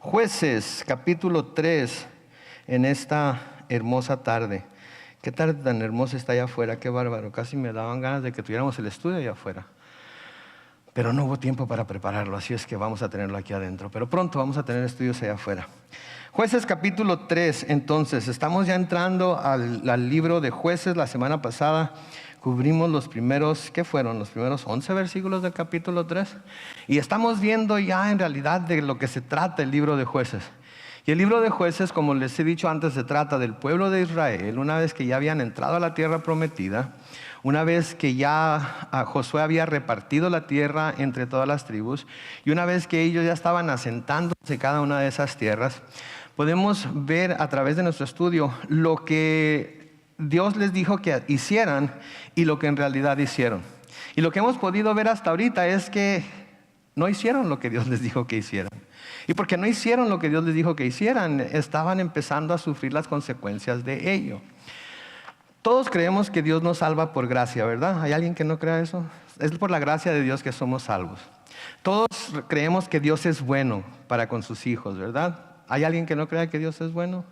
Jueces, capítulo 3, en esta hermosa tarde. Qué tarde tan hermosa está allá afuera, qué bárbaro. Casi me daban ganas de que tuviéramos el estudio allá afuera. Pero no hubo tiempo para prepararlo, así es que vamos a tenerlo aquí adentro. Pero pronto vamos a tener estudios allá afuera. Jueces capítulo 3, entonces, estamos ya entrando al libro de Jueces. La semana pasada cubrimos los primeros, ¿qué fueron? Los primeros 11 versículos del capítulo 3. Y estamos viendo ya en realidad de lo que se trata el libro de Jueces. Y el libro de Jueces, como les he dicho antes, se trata del pueblo de Israel, una vez que ya habían entrado a la tierra prometida, una vez que ya Josué había repartido la tierra entre todas las tribus, y una vez que ellos ya estaban asentándose en cada una de esas tierras, podemos ver a través de nuestro estudio lo que Dios les dijo que hicieran y lo que en realidad hicieron. Y lo que hemos podido ver hasta ahorita es que no hicieron lo que Dios les dijo que hicieran. Y porque no hicieron lo que Dios les dijo que hicieran, estaban empezando a sufrir las consecuencias de ello. Todos creemos que Dios nos salva por gracia, ¿verdad? ¿Hay alguien que no crea eso? Es por la gracia de Dios que somos salvos. Todos creemos que Dios es bueno para con sus hijos, ¿verdad? ¿Hay alguien que no crea que Dios es bueno?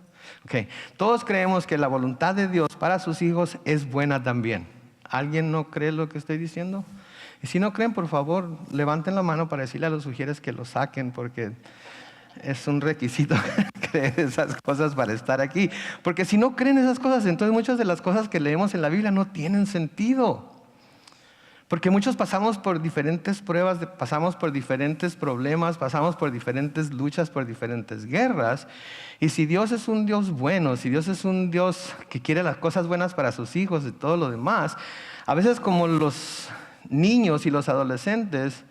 Okay. Todos creemos que la voluntad de Dios para sus hijos es buena también. ¿Alguien no cree lo que estoy diciendo? Y si no creen, por favor, levanten la mano para decirle a los sugieres que lo saquen, porque es un requisito creer esas cosas para estar aquí. Porque si no creen esas cosas, entonces muchas de las cosas que leemos en la Biblia no tienen sentido. Porque muchos pasamos por diferentes pruebas, pasamos por diferentes problemas, pasamos por diferentes luchas, por diferentes guerras. Y si Dios es un Dios bueno, si Dios es un Dios que quiere las cosas buenas para sus hijos y todo lo demás, a veces como los niños y los adolescentes,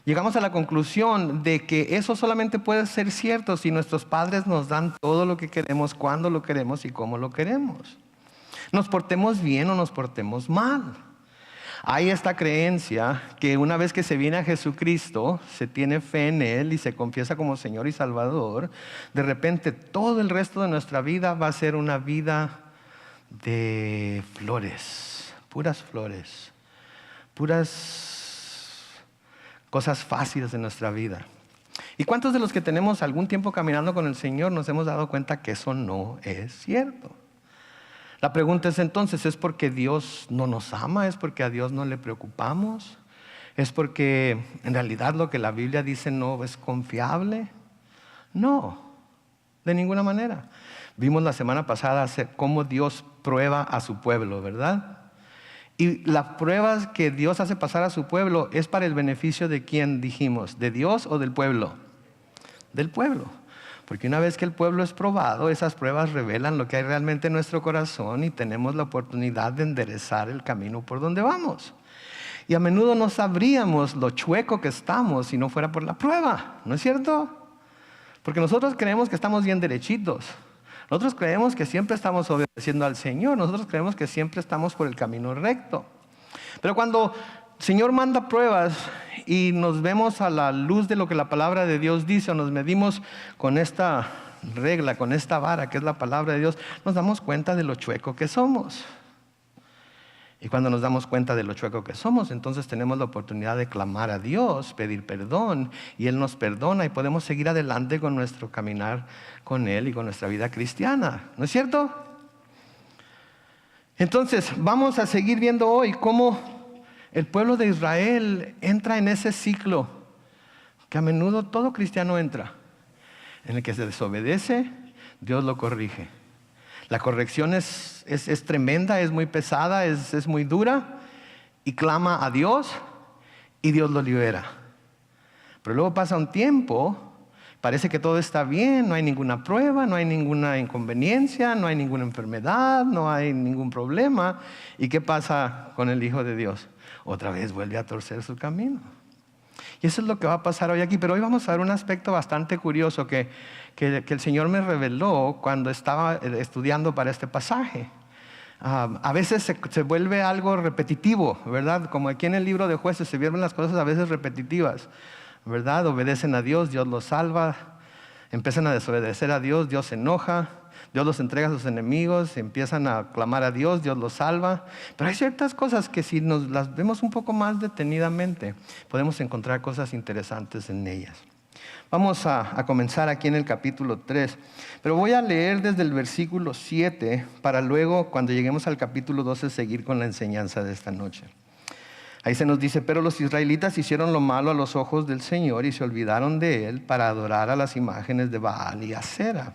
llegamos a la conclusión de que eso solamente puede ser cierto si nuestros padres nos dan todo lo que queremos, cuando lo queremos y cómo lo queremos. Nos portemos bien o nos portemos mal. Hay esta creencia que una vez que se viene a Jesucristo, se tiene fe en Él y se confiesa como Señor y Salvador, de repente todo el resto de nuestra vida va a ser una vida de flores, puras cosas fáciles de nuestra vida. ¿Y cuántos de los que tenemos algún tiempo caminando con el Señor nos hemos dado cuenta que eso no es cierto? La pregunta es entonces, ¿es porque Dios no nos ama? ¿Es porque a Dios no le preocupamos? ¿Es porque en realidad lo que la Biblia dice no es confiable? No, de ninguna manera. Vimos la semana pasada cómo Dios prueba a su pueblo, ¿verdad? Y las pruebas que Dios hace pasar a su pueblo es para el beneficio de ¿quién dijimos? ¿De Dios o del pueblo? Del pueblo. Porque una vez que el pueblo es probado, esas pruebas revelan lo que hay realmente en nuestro corazón y tenemos la oportunidad de enderezar el camino por donde vamos. Y a menudo no sabríamos lo chueco que estamos si no fuera por la prueba, ¿no es cierto? Porque nosotros creemos que estamos bien derechitos. Nosotros creemos que siempre estamos obedeciendo al Señor. Nosotros creemos que siempre estamos por el camino recto. Pero cuando el Señor manda pruebas y nos vemos a la luz de lo que la palabra de Dios dice, o nos medimos con esta regla, con esta vara que es la palabra de Dios, nos damos cuenta de lo chueco que somos. Y cuando nos damos cuenta de lo chueco que somos, entonces tenemos la oportunidad de clamar a Dios, pedir perdón, y Él nos perdona y podemos seguir adelante con nuestro caminar con Él y con nuestra vida cristiana. ¿No es cierto? Entonces, vamos a seguir viendo hoy cómo el pueblo de Israel entra en ese ciclo que a menudo todo cristiano entra, en el que se desobedece, Dios lo corrige. La corrección es tremenda, es muy pesada, es muy dura, y clama a Dios y Dios lo libera. Pero luego pasa un tiempo, parece que todo está bien, no hay ninguna prueba, no hay ninguna inconveniencia, no hay ninguna enfermedad, no hay ningún problema. ¿Y qué pasa con el Hijo de Dios? Otra vez vuelve a torcer su camino. Y eso es lo que va a pasar hoy aquí. Pero hoy vamos a ver un aspecto bastante curioso que el Señor me reveló cuando estaba estudiando para este pasaje. A veces se vuelve algo repetitivo, ¿verdad? Como aquí en el libro de Jueces se vuelven las cosas a veces repetitivas, ¿verdad? Obedecen a Dios, Dios los salva. Empiezan a desobedecer a Dios, Dios se enoja. Dios los entrega a sus enemigos, empiezan a clamar a Dios, Dios los salva. Pero hay ciertas cosas que si nos las vemos un poco más detenidamente, podemos encontrar cosas interesantes en ellas. Vamos a comenzar aquí en el capítulo 3, pero voy a leer desde el versículo 7 para luego, cuando lleguemos al capítulo 12, seguir con la enseñanza de esta noche. Ahí se nos dice: pero los israelitas hicieron lo malo a los ojos del Señor y se olvidaron de Él para adorar a las imágenes de Baal y Acera.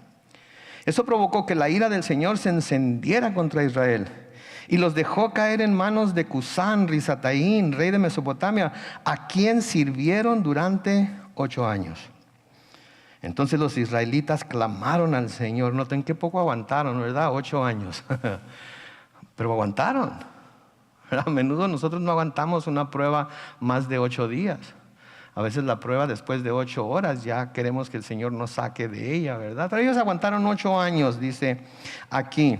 Eso provocó que la ira del Señor se encendiera contra Israel y los dejó caer en manos de Cusán Risataín, rey de Mesopotamia, a quien sirvieron durante 8 años. Entonces los israelitas clamaron al Señor. Noten qué poco aguantaron, ¿verdad? 8 años. Pero aguantaron. A menudo nosotros no aguantamos una prueba más de 8 días. A veces la prueba después de 8 horas ya queremos que el Señor nos saque de ella, ¿verdad? Pero ellos aguantaron 8 años, dice aquí.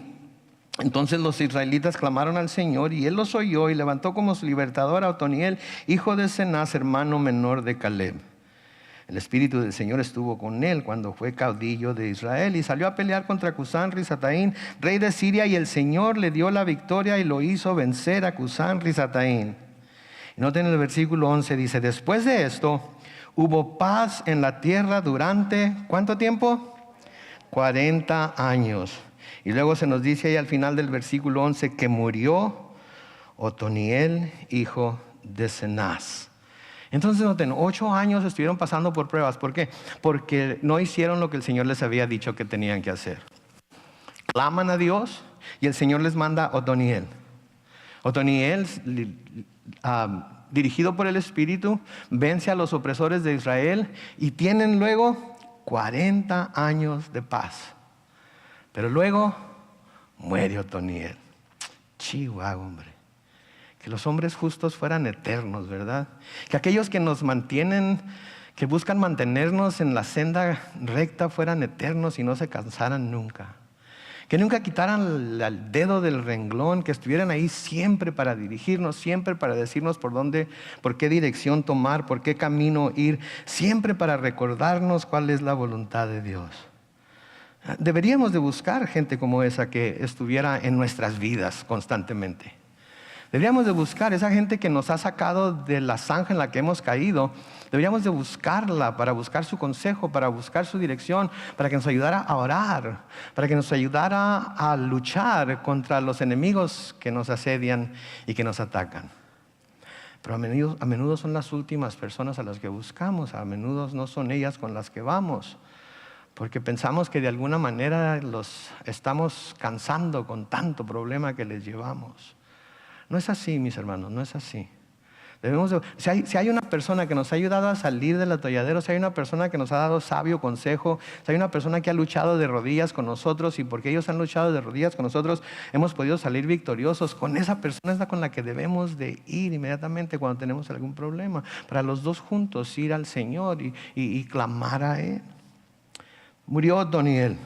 Entonces los israelitas clamaron al Señor y Él los oyó y levantó como su libertador a Otoniel, hijo de Cenaz, hermano menor de Caleb. El Espíritu del Señor estuvo con él cuando fue caudillo de Israel y salió a pelear contra Cusán Risataín, rey de Siria, y el Señor le dio la victoria y lo hizo vencer a Cusán Risataín. Y noten el versículo 11, dice: después de esto hubo paz en la tierra durante, ¿cuánto tiempo? 40 años. Y luego se nos dice ahí al final del versículo 11 que murió Otoniel, hijo de Cenaz. Entonces noten, 8 años estuvieron pasando por pruebas. ¿Por qué? Porque no hicieron lo que el Señor les había dicho que tenían que hacer. Claman a Dios y el Señor les manda a Otoniel. Otoniel, dirigido por el Espíritu, vence a los opresores de Israel y tienen luego 40 años de paz. Pero luego muere Otoniel. Chihuahua, hombre. Que los hombres justos fueran eternos, ¿verdad? Que aquellos que nos mantienen, que buscan mantenernos en la senda recta fueran eternos y no se cansaran nunca. Que nunca quitaran el dedo del renglón, que estuvieran ahí siempre para dirigirnos, siempre para decirnos por qué dirección tomar, por qué camino ir, siempre para recordarnos cuál es la voluntad de Dios. Deberíamos de buscar gente como esa que estuviera en nuestras vidas constantemente. Deberíamos de buscar esa gente que nos ha sacado de la zanja en la que hemos caído. Deberíamos de buscarla para buscar su consejo, para buscar su dirección, para que nos ayudara a orar, para que nos ayudara a luchar contra los enemigos que nos asedian y que nos atacan. Pero a menudo son las últimas personas a las que buscamos, a menudo no son ellas con las que vamos, porque pensamos que de alguna manera los estamos cansando con tanto problema que les llevamos. No es así, mis hermanos, no es así. Si hay una persona que nos ha ayudado a salir del atolladero, si hay una persona que nos ha dado sabio consejo, si hay una persona que ha luchado de rodillas con nosotros y porque ellos han luchado de rodillas con nosotros hemos podido salir victoriosos, con esa persona es la con la que debemos de ir inmediatamente cuando tenemos algún problema, para los dos juntos ir al Señor y clamar a Él. Murió Otoniel.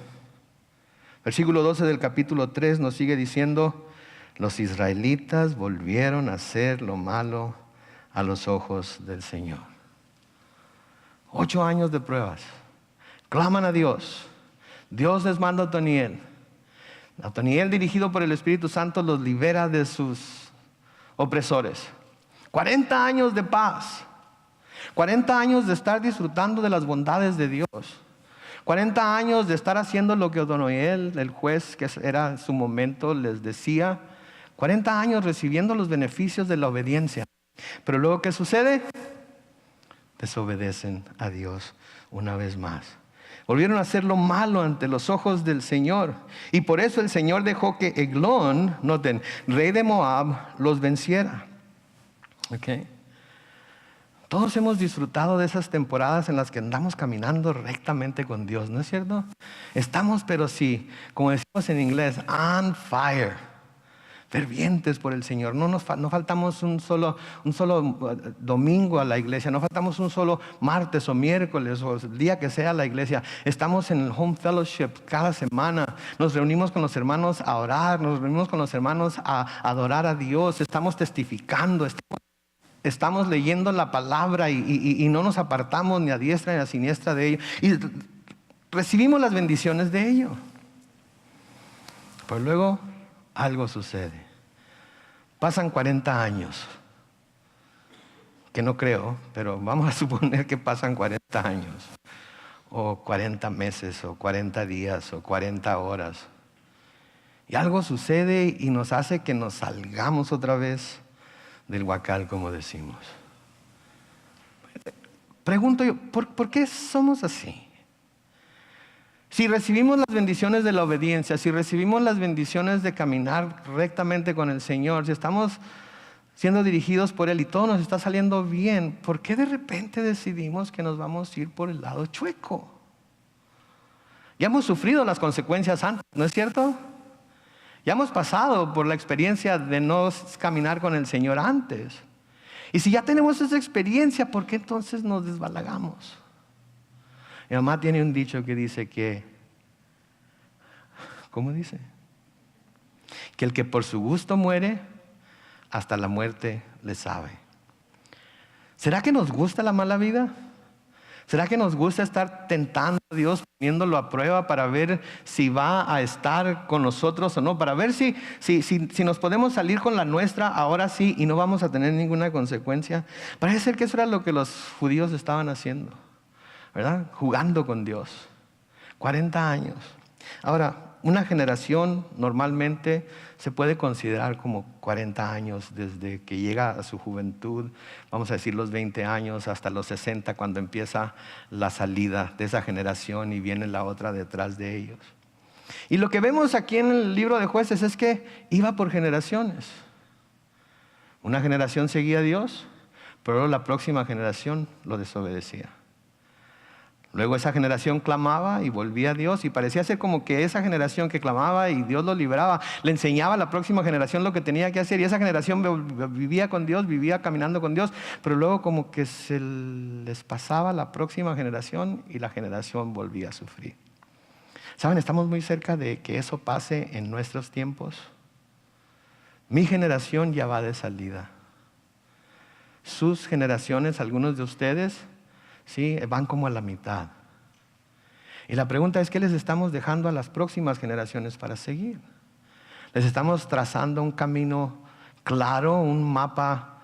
Versículo 12 del capítulo 3 nos sigue diciendo: los israelitas volvieron a hacer lo malo a los ojos del Señor. 8 años de pruebas. Claman a Dios. Dios les manda a Otoniel. Otoniel, dirigido por el Espíritu Santo, los libera de sus opresores. 40 años de paz. 40 años de estar disfrutando de las bondades de Dios. 40 años de estar haciendo lo que Otoniel, el juez que era en su momento, les decía. 40 años recibiendo los beneficios de la obediencia. Pero luego, ¿qué sucede? Desobedecen a Dios una vez más. Volvieron a hacer lo malo ante los ojos del Señor. Y por eso el Señor dejó que Eglón, noten, rey de Moab, los venciera. ¿Okay? Todos hemos disfrutado de esas temporadas en las que andamos caminando rectamente con Dios, ¿no es cierto? Estamos, pero sí, como decimos en inglés, on fire. Fervientes por el Señor. No faltamos un solo domingo a la iglesia, no faltamos un solo martes o miércoles o el día que sea a la iglesia. Estamos en el home fellowship cada semana, nos reunimos con los hermanos a orar, nos reunimos con los hermanos a adorar a Dios, estamos testificando, estamos leyendo la palabra y no nos apartamos ni a diestra ni a siniestra de ello y recibimos las bendiciones de ello. Pero luego algo sucede. Pasan 40 años. que no creo, pero vamos a suponer que pasan 40 años, o 40 meses, o 40 días, o 40 horas. Y algo sucede y nos hace que nos salgamos otra vez del huacal, como decimos. Pregunto yo, ¿por qué somos así? Si recibimos las bendiciones de la obediencia, si recibimos las bendiciones de caminar rectamente con el Señor, si estamos siendo dirigidos por Él y todo nos está saliendo bien, ¿por qué de repente decidimos que nos vamos a ir por el lado chueco? Ya hemos sufrido las consecuencias antes, ¿no es cierto? Ya hemos pasado por la experiencia de no caminar con el Señor antes. Y si ya tenemos esa experiencia, ¿por qué entonces nos desbalagamos? Mi mamá tiene un dicho que dice que, ¿cómo dice? Que el que por su gusto muere, hasta la muerte le sabe. ¿Será que nos gusta la mala vida? ¿Será que nos gusta estar tentando a Dios, poniéndolo a prueba para ver si va a estar con nosotros o no? Para ver si nos podemos salir con la nuestra ahora sí y no vamos a tener ninguna consecuencia. Parece ser que eso era lo que los judíos estaban haciendo, ¿verdad? Jugando con Dios. 40 años. Ahora, una generación normalmente se puede considerar como 40 años desde que llega a su juventud, vamos a decir los 20 años hasta los 60, cuando empieza la salida de esa generación y viene la otra detrás de ellos. Y lo que vemos aquí en el libro de Jueces es que iba por generaciones. Una generación seguía a Dios, pero la próxima generación lo desobedecía. Luego esa generación clamaba y volvía a Dios y parecía ser como que esa generación que clamaba y Dios lo libraba, le enseñaba a la próxima generación lo que tenía que hacer y esa generación vivía con Dios, vivía caminando con Dios, pero luego como que se les pasaba la próxima generación y la generación volvía a sufrir. ¿Saben? Estamos muy cerca de que eso pase en nuestros tiempos. Mi generación ya va de salida. Sus generaciones, algunos de ustedes, sí, van como a la mitad. Y la pregunta es, ¿qué les estamos dejando a las próximas generaciones para seguir? ¿Les estamos trazando un camino claro, un mapa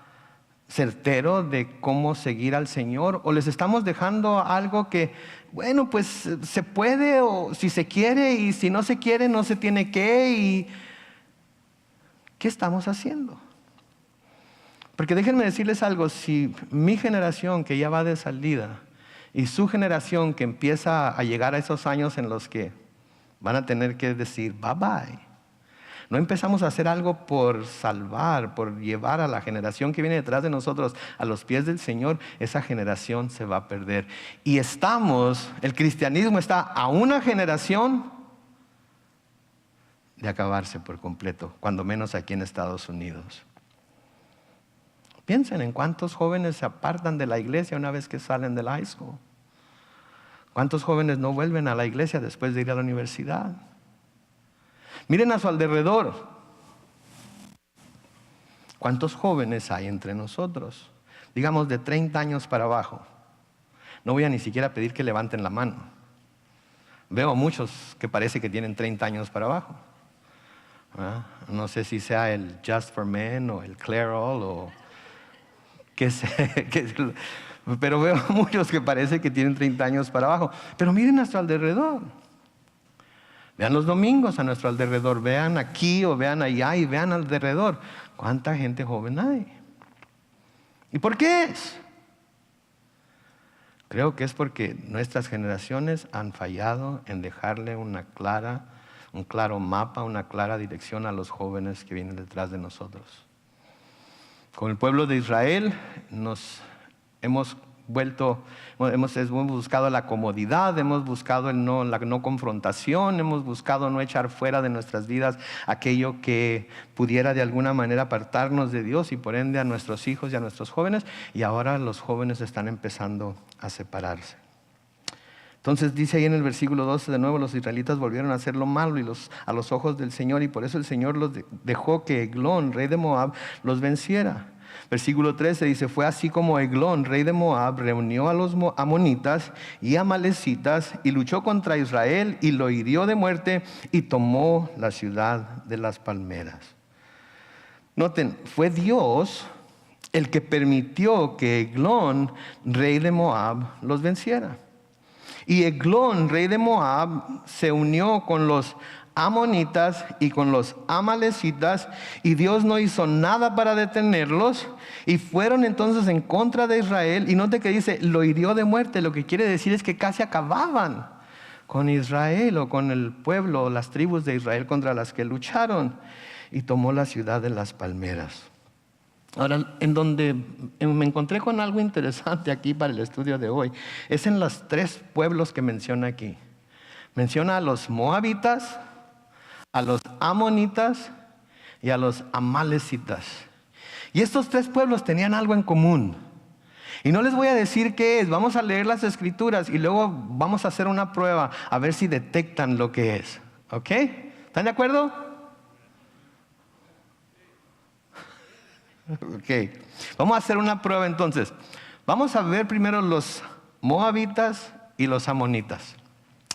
certero de cómo seguir al Señor? ¿O les estamos dejando algo que, bueno, pues se puede o si se quiere y si no se quiere no se tiene que? ¿Y qué estamos haciendo? Porque déjenme decirles algo, si mi generación que ya va de salida y su generación que empieza a llegar a esos años en los que van a tener que decir bye bye, no empezamos a hacer algo por salvar, por llevar a la generación que viene detrás de nosotros a los pies del Señor, esa generación se va a perder. Y el cristianismo está a una generación de acabarse por completo, cuando menos aquí en Estados Unidos. Piensen en cuántos jóvenes se apartan de la iglesia una vez que salen del high school. ¿Cuántos jóvenes no vuelven a la iglesia después de ir a la universidad? Miren a su alrededor. ¿Cuántos jóvenes hay entre nosotros? Digamos de 30 años para abajo. No voy a ni siquiera pedir que levanten la mano. Veo a muchos que parece que tienen 30 años para abajo. No sé si sea el Just for Men o el Clairol o pero veo muchos que parece que tienen 30 años para abajo. Pero miren a nuestro alrededor. Vean los domingos a nuestro alrededor. Vean aquí o vean allá y vean alrededor. ¿Cuánta gente joven hay? ¿Y por qué es? Creo que es porque nuestras generaciones han fallado en dejarle un claro mapa, una clara dirección a los jóvenes que vienen detrás de nosotros. Con el pueblo de Israel hemos buscado la comodidad, hemos buscado la no confrontación, hemos buscado no echar fuera de nuestras vidas aquello que pudiera de alguna manera apartarnos de Dios y por ende a nuestros hijos y a nuestros jóvenes, y ahora los jóvenes están empezando a separarse. Entonces dice ahí en el versículo 12, de nuevo los israelitas volvieron a hacer lo malo a los ojos del Señor, y por eso el Señor los dejó que Eglón, rey de Moab, los venciera. Versículo 13 dice, fue así como Eglón, rey de Moab, reunió a los amonitas y amalecitas y luchó contra Israel y lo hirió de muerte y tomó la ciudad de las palmeras. Noten, fue Dios el que permitió que Eglón, rey de Moab, los venciera. Y Eglón, rey de Moab, se unió con los amonitas y con los amalecitas, y Dios no hizo nada para detenerlos, y fueron entonces en contra de Israel. Y note que dice, lo hirió de muerte. Lo que quiere decir es que casi acababan con Israel, o con el pueblo, o las tribus de Israel contra las que lucharon, y tomó la ciudad de las palmeras. Ahora, en donde me encontré con algo interesante aquí para el estudio de hoy, es en los 3 pueblos que menciona aquí. Menciona a los moabitas, a los amonitas y a los amalecitas. Y estos 3 pueblos tenían algo en común. Y no les voy a decir qué es. Vamos a leer las escrituras y luego vamos a hacer una prueba a ver si detectan lo que es. ¿Ok? ¿Están de acuerdo? Ok. Vamos a hacer una prueba entonces. Vamos a ver primero los moabitas y los amonitas.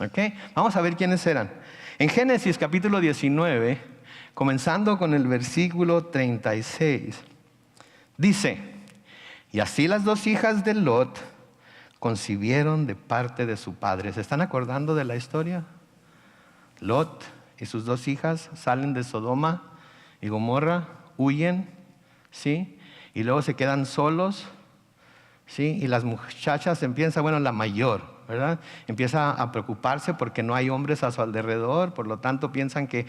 ¿Ok? Vamos a ver quiénes eran. En Génesis capítulo 19, comenzando con el versículo 36, dice: y así las 2 hijas de Lot concibieron de parte de su padre. ¿Se están acordando de la historia? Lot y sus 2 hijas salen de Sodoma y Gomorra, huyen, ¿sí? Y luego se quedan solos, ¿sí? Y las muchachas empiezan, bueno, la mayor, ¿verdad? Empieza a preocuparse porque no hay hombres a su alrededor, por lo tanto piensan que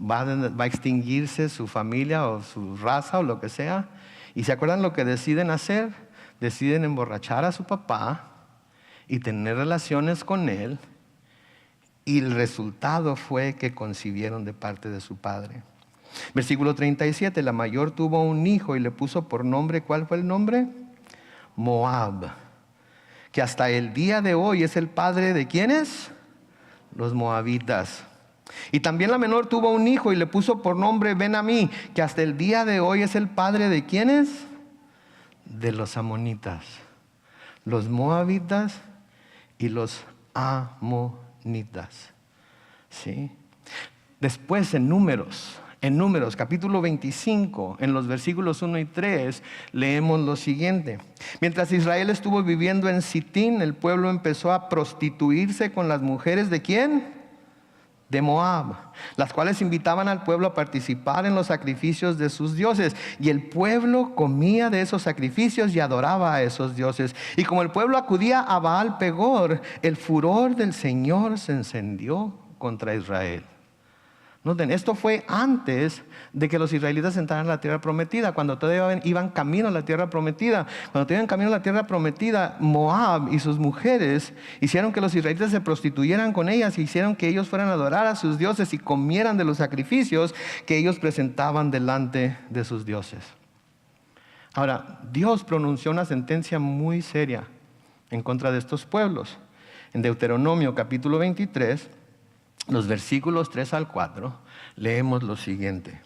va a extinguirse su familia o su raza o lo que sea. ¿Y se acuerdan lo que deciden hacer? Deciden emborrachar a su papá y tener relaciones con él, y el resultado fue que concibieron de parte de su padre. Versículo 37, la mayor tuvo un hijo y le puso por nombre, ¿cuál fue el nombre? Moab, que hasta el día de hoy es el padre de ¿quiénes? Los moabitas. Y también la menor tuvo un hijo y le puso por nombre Ben-Amí, que hasta el día de hoy es el padre de ¿quiénes? De los amonitas, los moabitas y los amonitas. ¿Sí? Después en Números capítulo 25, en los versículos 1 y 3, leemos lo siguiente: mientras Israel estuvo viviendo en Sitín, el pueblo empezó a prostituirse con las mujeres ¿de quién? De Moab, las cuales invitaban al pueblo a participar en los sacrificios de sus dioses, y el pueblo comía de esos sacrificios y adoraba a esos dioses. Y como el pueblo acudía a Baal Pegor, el furor del Señor se encendió contra Israel. Noten, esto fue antes de que los israelitas entraran a la tierra prometida, cuando todavía iban camino a la tierra prometida. Cuando iban camino a la tierra prometida, Moab y sus mujeres hicieron que los israelitas se prostituyeran con ellas, y hicieron que ellos fueran a adorar a sus dioses y comieran de los sacrificios que ellos presentaban delante de sus dioses. Ahora, Dios pronunció una sentencia muy seria en contra de estos pueblos. En Deuteronomio capítulo 23, los versículos 3 al 4, leemos lo siguiente: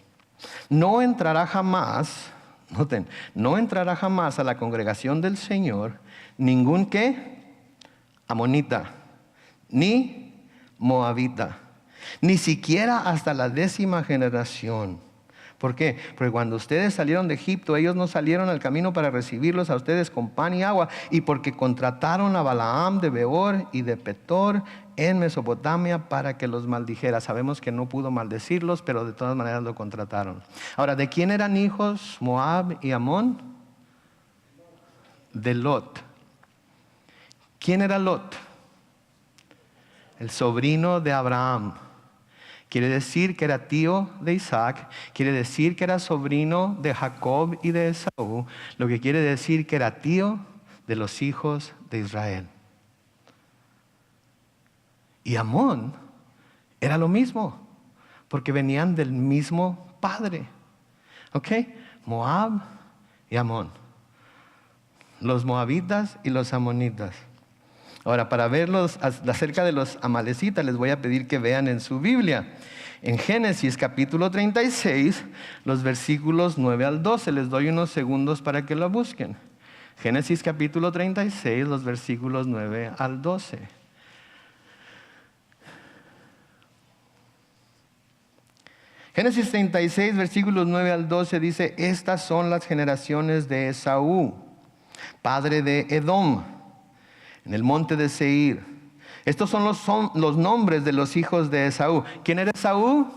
no entrará jamás, noten, no entrará jamás a la congregación del Señor ningún ¿qué? Amonita, ni moabita, ni siquiera hasta la 10ª generación. ¿Por qué? Porque cuando ustedes salieron de Egipto, ellos no salieron al camino para recibirlos a ustedes con pan y agua, y porque contrataron a Balaam de Beor y de Petor en Mesopotamia para que los maldijera. Sabemos que no pudo maldecirlos, pero de todas maneras lo contrataron. Ahora, ¿de quién eran hijos Moab y Amón? De Lot. ¿Quién era Lot? El sobrino de Abraham. Quiere decir que era tío de Isaac, quiere decir que era sobrino de Jacob y de Esaú, lo que quiere decir que era tío de los hijos de Israel. Y Amón era lo mismo, porque venían del mismo padre. ¿Ok? Moab y Amón. Los moabitas y los amonitas. Ahora, para verlos acerca de los amalecitas, les voy a pedir que vean en su Biblia. En Génesis capítulo 36, los versículos 9 al 12. Les doy unos segundos para que lo busquen. Génesis capítulo 36, los versículos 9 al 12. Génesis 36, versículos 9 al 12 dice: estas son las generaciones de Esaú, padre de Edom, en el monte de Seir. Estos son los nombres de los hijos de Esaú. ¿Quién era Esaú?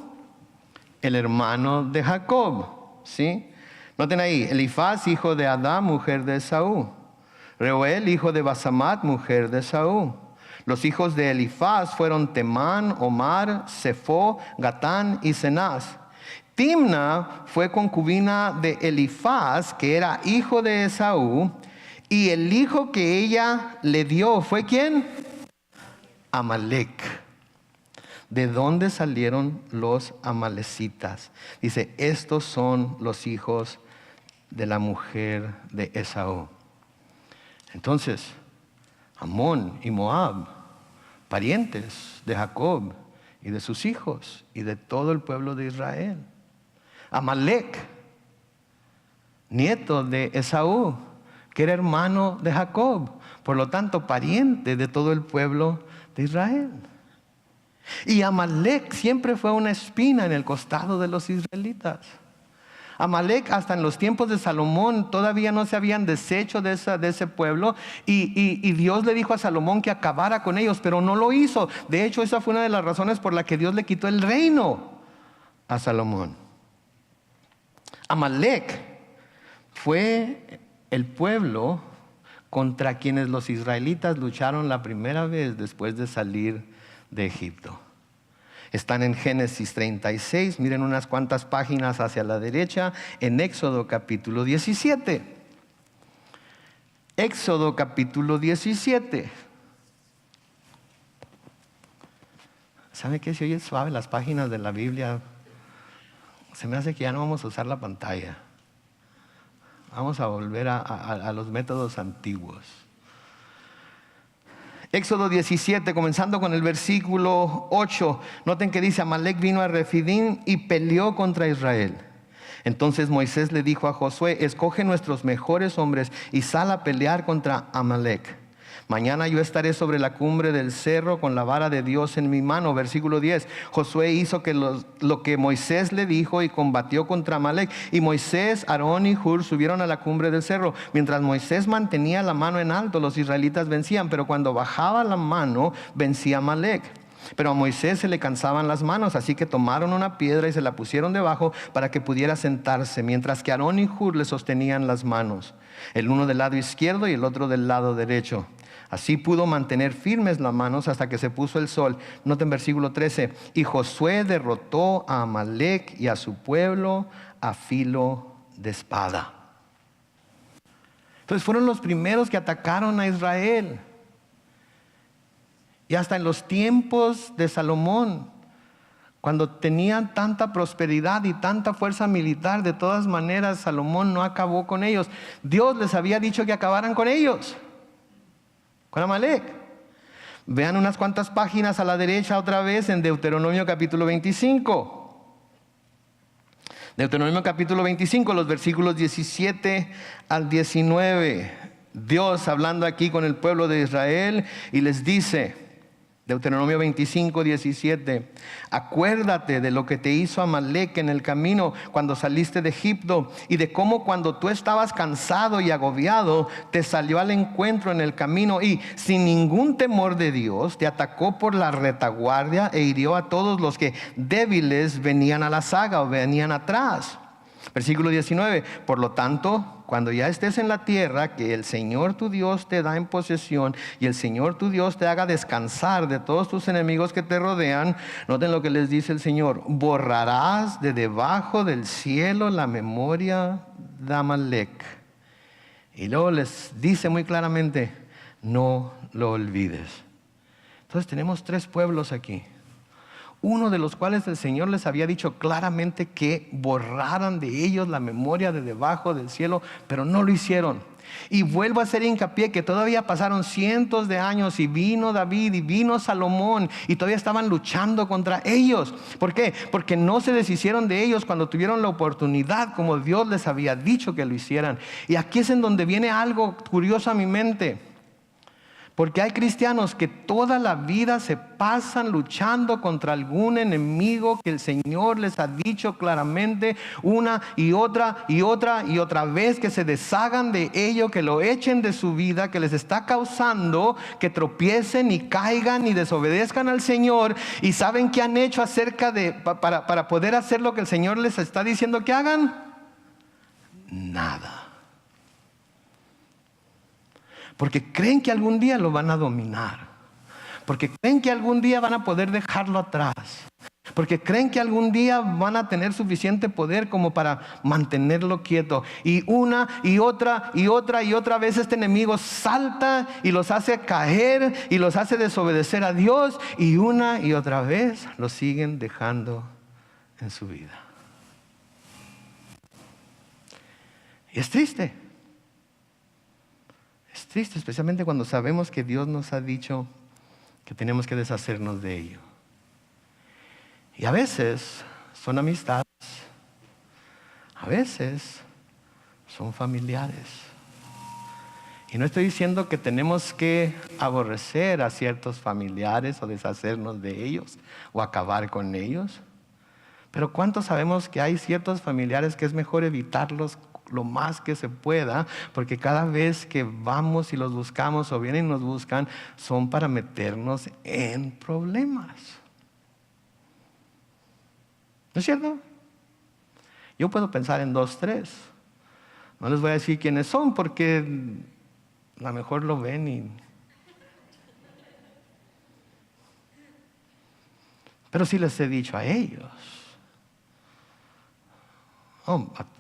El hermano de Jacob, ¿sí? Noten ahí: Elifaz, hijo de Adá, mujer de Esaú. Reuel, hijo de Basamat, mujer de Esaú. Los hijos de Elifaz fueron Temán, Omar, Sefo, Gatán y Cenaz. Timna fue concubina de Elifaz, que era hijo de Esaú, y el hijo que ella le dio fue ¿quién? Amalec. ¿De dónde salieron los amalecitas? Dice: estos son los hijos de la mujer de Esaú. Entonces, Amón y Moab, parientes de Jacob y de sus hijos y de todo el pueblo de Israel. Amalec, nieto de Esaú, que era hermano de Jacob, por lo tanto pariente de todo el pueblo de Israel. Y Amalec siempre fue una espina en el costado de los israelitas. Amalec, hasta en los tiempos de Salomón, todavía no se habían deshecho de ese pueblo, y Dios le dijo a Salomón que acabara con ellos, pero no lo hizo. De hecho, esa fue una de las razones por la que Dios le quitó el reino a Salomón. Amalec fue el pueblo contra quienes los israelitas lucharon la primera vez después de salir de Egipto. Están en Génesis 36, miren unas cuantas páginas hacia la derecha, en Éxodo capítulo 17. Éxodo capítulo 17. ¿Sabe qué? Si oye suave las páginas de la Biblia, se me hace que ya no vamos a usar la pantalla. Vamos a volver a los métodos antiguos. Éxodo 17, comenzando con el versículo 8. Noten que dice: Amalec vino a Refidim y peleó contra Israel. Entonces Moisés le dijo a Josué: escoge nuestros mejores hombres y sal a pelear contra Amalec. Mañana yo estaré sobre la cumbre del cerro con la vara de Dios en mi mano. Versículo 10. Josué hizo lo que Moisés le dijo y combatió contra Amalec. Y Moisés, Aarón y Hur subieron a la cumbre del cerro. Mientras Moisés mantenía la mano en alto, los israelitas vencían, pero cuando bajaba la mano, vencía Amalec. Pero a Moisés se le cansaban las manos, así que tomaron una piedra y se la pusieron debajo para que pudiera sentarse, mientras que Aarón y Hur le sostenían las manos, el uno del lado izquierdo y el otro del lado derecho. Así pudo mantener firmes las manos hasta que se puso el sol. Noten versículo 13. Y Josué derrotó a Amalec y a su pueblo a filo de espada. Entonces fueron los primeros que atacaron a Israel. Y hasta en los tiempos de Salomón, cuando tenían tanta prosperidad y tanta fuerza militar, de todas maneras Salomón no acabó con ellos. Dios les había dicho que acabaran con ellos, con Amalec. Vean unas cuantas páginas a la derecha otra vez en Deuteronomio capítulo 25. Deuteronomio capítulo 25, los versículos 17 al 19. Dios hablando aquí con el pueblo de Israel y les dice, Deuteronomio 25, 17: acuérdate de lo que te hizo Amalec en el camino cuando saliste de Egipto, y de cómo cuando tú estabas cansado y agobiado te salió al encuentro en el camino y sin ningún temor de Dios te atacó por la retaguardia e hirió a todos los que débiles venían a la saga o venían atrás. Versículo 19: por lo tanto, cuando ya estés en la tierra que el Señor tu Dios te da en posesión, y el Señor tu Dios te haga descansar de todos tus enemigos que te rodean, noten lo que les dice el Señor: borrarás de debajo del cielo la memoria de Amalec. Y luego les dice muy claramente: no lo olvides. Entonces tenemos tres pueblos aquí, uno de los cuales el Señor les había dicho claramente que borraran de ellos la memoria de debajo del cielo, pero no lo hicieron. Y vuelvo a hacer hincapié que todavía pasaron cientos de años y vino David y vino Salomón y todavía estaban luchando contra ellos. ¿Por qué? Porque no se deshicieron de ellos cuando tuvieron la oportunidad, como Dios les había dicho que lo hicieran. Y aquí es en donde viene algo curioso a mi mente. Porque hay cristianos que toda la vida se pasan luchando contra algún enemigo que el Señor les ha dicho claramente una y otra y otra y otra vez, que se deshagan de ello, que lo echen de su vida, que les está causando que tropiecen y caigan y desobedezcan al Señor. ¿Y saben qué han hecho acerca de para poder hacer lo que el Señor les está diciendo que hagan? Nada. Porque creen que algún día lo van a dominar. Porque creen que algún día van a poder dejarlo atrás. Porque creen que algún día van a tener suficiente poder como para mantenerlo quieto. Y una y otra y otra y otra vez este enemigo salta y los hace caer y los hace desobedecer a Dios. Y una y otra vez los siguen dejando en su vida. Y es triste. Es triste, especialmente cuando sabemos que Dios nos ha dicho que tenemos que deshacernos de ello. Y a veces son amistades, a veces son familiares. Y no estoy diciendo que tenemos que aborrecer a ciertos familiares o deshacernos de ellos o acabar con ellos. Pero ¿cuántos sabemos que hay ciertos familiares que es mejor evitarlos lo más que se pueda? Porque cada vez que vamos y los buscamos o vienen y nos buscan, son para meternos en problemas. ¿No es cierto? Yo puedo pensar en 2, 3. No les voy a decir quiénes son porque a lo mejor lo ven y... Pero sí les he dicho a ellos.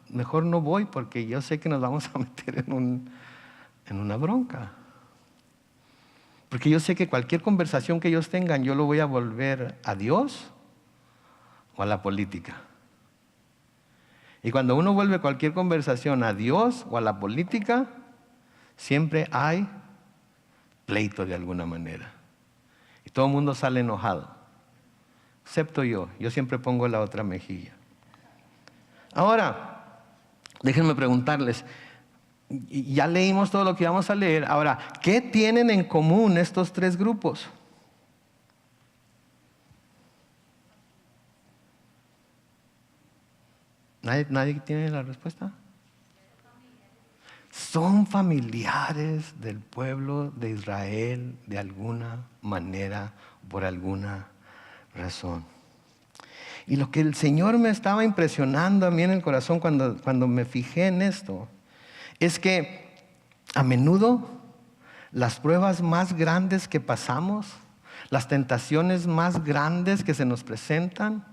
Mejor no voy porque yo sé que nos vamos a meter en una bronca. Porque yo sé que cualquier conversación que ellos tengan, yo lo voy a volver a Dios o a la política. Y cuando uno vuelve cualquier conversación a Dios o a la política, siempre hay pleito de alguna manera. Y todo el mundo sale enojado. Excepto yo. Yo siempre pongo la otra mejilla. Ahora, déjenme preguntarles, ya leímos todo lo que vamos a leer. Ahora, ¿qué tienen en común estos 3 grupos? ¿Nadie tiene la respuesta? Son familiares del pueblo de Israel de alguna manera, por alguna razón. Y lo que el Señor me estaba impresionando a mí en el corazón cuando me fijé en esto, es que a menudo las pruebas más grandes que pasamos, las tentaciones más grandes que se nos presentan,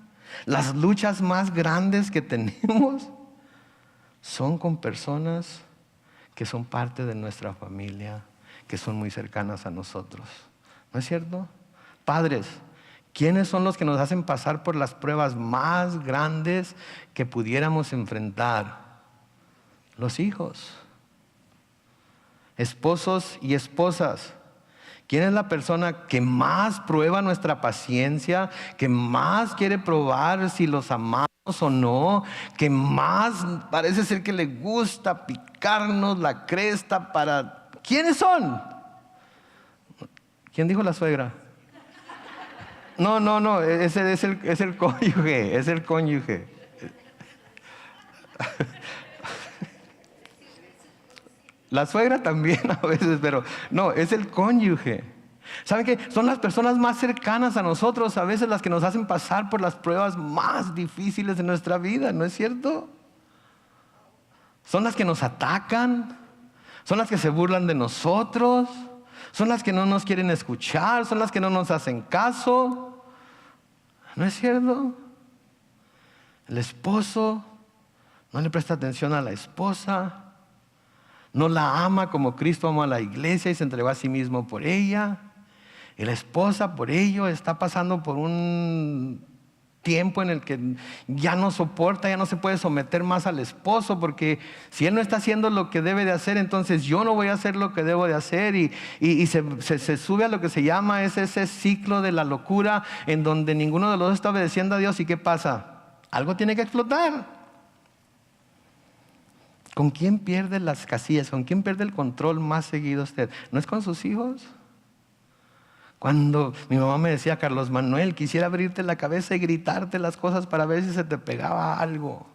las luchas más grandes que tenemos, son con personas que son parte de nuestra familia, que son muy cercanas a nosotros. ¿No es cierto? Padres, ¿quiénes son los que nos hacen pasar por las pruebas más grandes que pudiéramos enfrentar? Los hijos. Esposos y esposas. ¿Quién es la persona que más prueba nuestra paciencia? Que más quiere probar si los amamos o no? Que más parece ser que le gusta picarnos la cresta para... ¿Quiénes son? ¿Quién dijo la suegra? No, ese es el cónyuge, es el cónyuge. La suegra también a veces, pero no, es el cónyuge. ¿Saben qué? Son las personas más cercanas a nosotros a veces las que nos hacen pasar por las pruebas más difíciles de nuestra vida, ¿no es cierto? Son las que nos atacan, son las que se burlan de nosotros, son las que no nos quieren escuchar, son las que no nos hacen caso. ¿No es cierto? El esposo no le presta atención a la esposa, no la ama como Cristo amó a la iglesia y se entregó a sí mismo por ella. Y la esposa por ello está pasando por un tiempo en el que ya no soporta, ya no se puede someter más al esposo, porque si él no está haciendo lo que debe de hacer, entonces yo no voy a hacer lo que debo de hacer, y se sube a lo que se llama ese ciclo de la locura, en donde ninguno de los dos está obedeciendo a Dios. ¿Y qué pasa? Algo tiene que explotar. ¿Con quién pierde las casillas? ¿Con quién pierde el control más seguido usted? ¿No es con sus hijos? Cuando mi mamá me decía, Carlos Manuel, quisiera abrirte la cabeza y gritarte las cosas para ver si se te pegaba algo.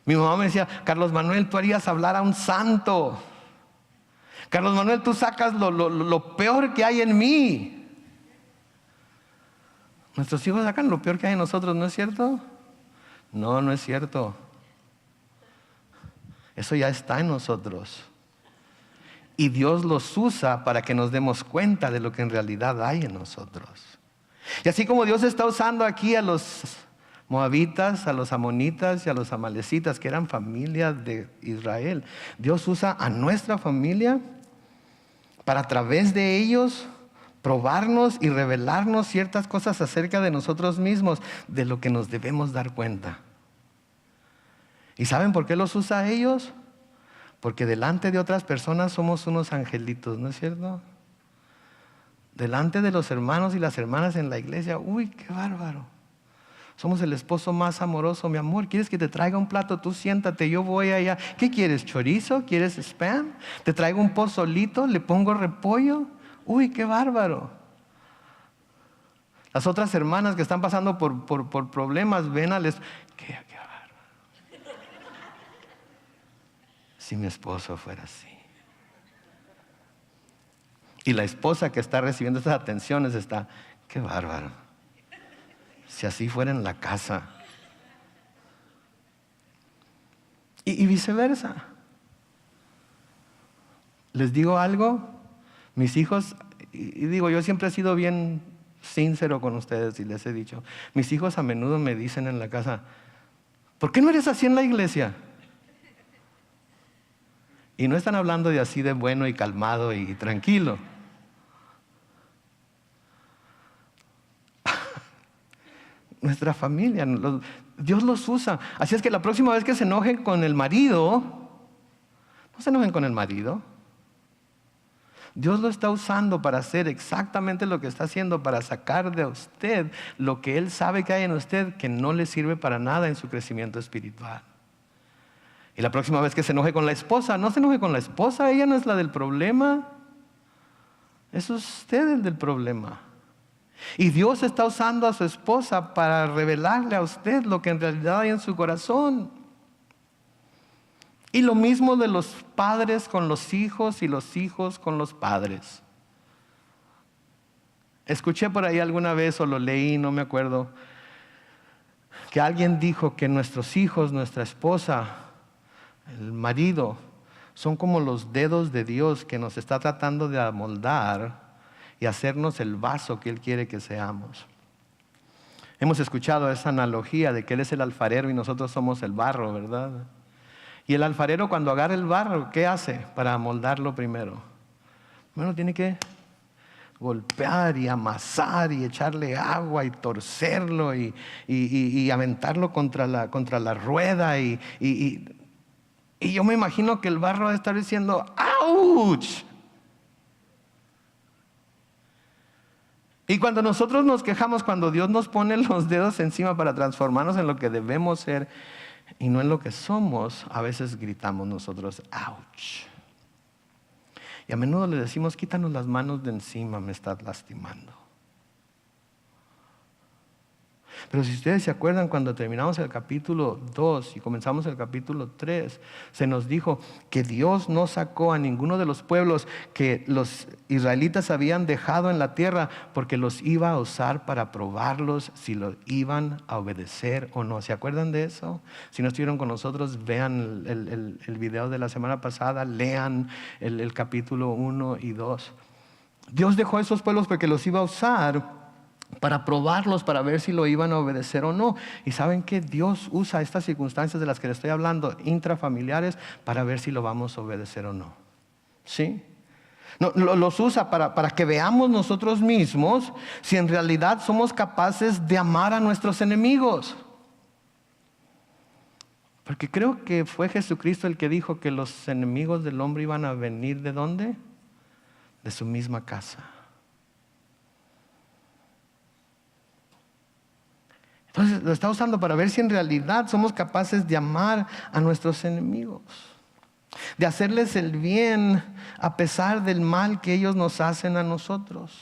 Mi mamá me decía, Carlos Manuel, tú harías hablar a un santo. Carlos Manuel, tú sacas lo peor que hay en mí. Nuestros hijos sacan lo peor que hay en nosotros, ¿no es cierto? No, no es cierto. Eso ya está en nosotros. Y Dios los usa para que nos demos cuenta de lo que en realidad hay en nosotros. Y así como Dios está usando aquí a los moabitas, a los amonitas y a los amalecitas, que eran familia de Israel, Dios usa a nuestra familia para a través de ellos probarnos y revelarnos ciertas cosas acerca de nosotros mismos, de lo que nos debemos dar cuenta. ¿Y saben por qué los usa a ellos? Porque delante de otras personas somos unos angelitos, ¿no es cierto? Delante de los hermanos y las hermanas en la iglesia, uy, qué bárbaro. Somos el esposo más amoroso, mi amor. ¿Quieres que te traiga un plato? Tú siéntate, yo voy allá. ¿Qué quieres? ¿Chorizo? ¿Quieres spam? ¿Te traigo un pozolito? ¿Le pongo repollo? Uy, qué bárbaro. Las otras hermanas que están pasando por problemas, ven al esposo. Qué bárbaro. Si mi esposo fuera así. Y la esposa que está recibiendo estas atenciones está, qué bárbaro. Si así fuera en la casa. Y viceversa. Les digo algo, mis hijos, y digo, yo siempre he sido bien sincero con ustedes y les he dicho, mis hijos a menudo me dicen en la casa, ¿por qué no eres así en la iglesia? Y no están hablando de así de bueno y calmado y tranquilo. Nuestra familia, Dios los usa. Así es que la próxima vez que se enojen con el marido, no se enojen con el marido. Dios lo está usando para hacer exactamente lo que está haciendo, para sacar de usted lo que Él sabe que hay en usted que no le sirve para nada en su crecimiento espiritual. Y la próxima vez que se enoje con la esposa, no se enoje con la esposa, ella no es la del problema. Es usted el del problema. Y Dios está usando a su esposa para revelarle a usted lo que en realidad hay en su corazón. Y lo mismo de los padres con los hijos y los hijos con los padres. Escuché por ahí alguna vez o lo leí, no me acuerdo, que alguien dijo que nuestros hijos, nuestra esposa, el marido, son como los dedos de Dios que nos está tratando de amoldar y hacernos el vaso que Él quiere que seamos. Hemos escuchado esa analogía de que Él es el alfarero y nosotros somos el barro, ¿verdad? Y el alfarero cuando agarra el barro, ¿qué hace para amoldarlo primero? Bueno, tiene que golpear y amasar y echarle agua y torcerlo y aventarlo contra la rueda y yo me imagino que el barro debe estar diciendo ¡auch! Y cuando nosotros nos quejamos, cuando Dios nos pone los dedos encima para transformarnos en lo que debemos ser y no en lo que somos, a veces gritamos nosotros ¡ouch! Y a menudo le decimos, quítanos las manos de encima, me estás lastimando. Pero si ustedes se acuerdan, cuando terminamos el capítulo 2 y comenzamos el capítulo 3, se nos dijo que Dios no sacó a ninguno de los pueblos que los israelitas habían dejado en la tierra porque los iba a usar para probarlos si los iban a obedecer o no. ¿Se acuerdan de eso? Si no estuvieron con nosotros, vean el video de la semana pasada, lean el capítulo 1 y 2. Dios dejó a esos pueblos porque los iba a usar para probarlos, para ver si lo iban a obedecer o no. Y saben que Dios usa estas circunstancias de las que les estoy hablando, intrafamiliares, para ver si lo vamos a obedecer o no. ¿Sí? No, los usa para que veamos nosotros mismos si en realidad somos capaces de amar a nuestros enemigos. Porque creo que fue Jesucristo el que dijo que los enemigos del hombre iban a venir ¿de dónde? De su misma casa. Entonces lo está usando para ver si en realidad somos capaces de amar a nuestros enemigos, de hacerles el bien a pesar del mal que ellos nos hacen a nosotros.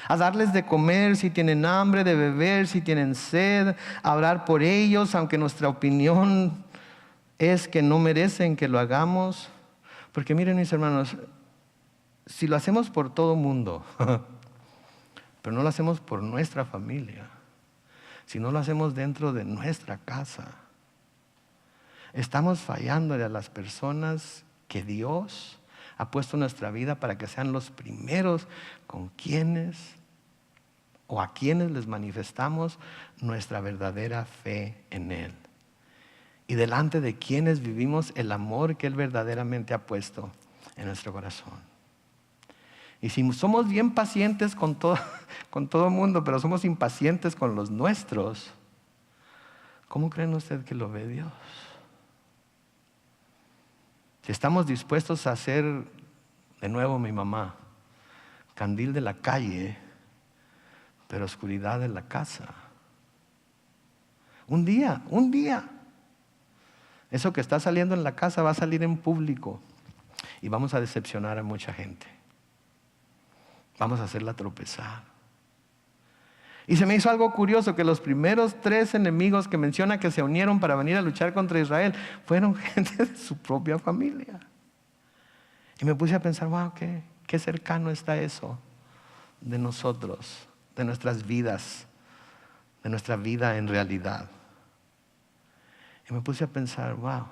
a darles de comer si tienen hambre, de beber si tienen sed, a orar por ellos, aunque nuestra opinión es que no merecen que lo hagamos. Porque miren, mis hermanos, si lo hacemos por todo mundo, pero no lo hacemos por nuestra familia, si no lo hacemos dentro de nuestra casa, estamos fallándole a las personas que Dios ha puesto en nuestra vida para que sean los primeros con quienes o a quienes les manifestamos nuestra verdadera fe en Él. Y delante de quienes vivimos el amor que Él verdaderamente ha puesto en nuestro corazón. Y si somos bien pacientes con todo el mundo, pero somos impacientes con los nuestros, ¿cómo creen ustedes que lo ve Dios? Si estamos dispuestos a ser, de nuevo mi mamá, candil de la calle, pero oscuridad de la casa. Un día, eso que está saliendo en la casa va a salir en público y vamos a decepcionar a mucha gente. Vamos a hacerla tropezar. Y se me hizo algo curioso que los primeros 3 enemigos que menciona que se unieron para venir a luchar contra Israel fueron gente de su propia familia. Y me puse a pensar, wow, qué cercano está eso de nosotros, de nuestras vidas, de nuestra vida en realidad. Y me puse a pensar, wow,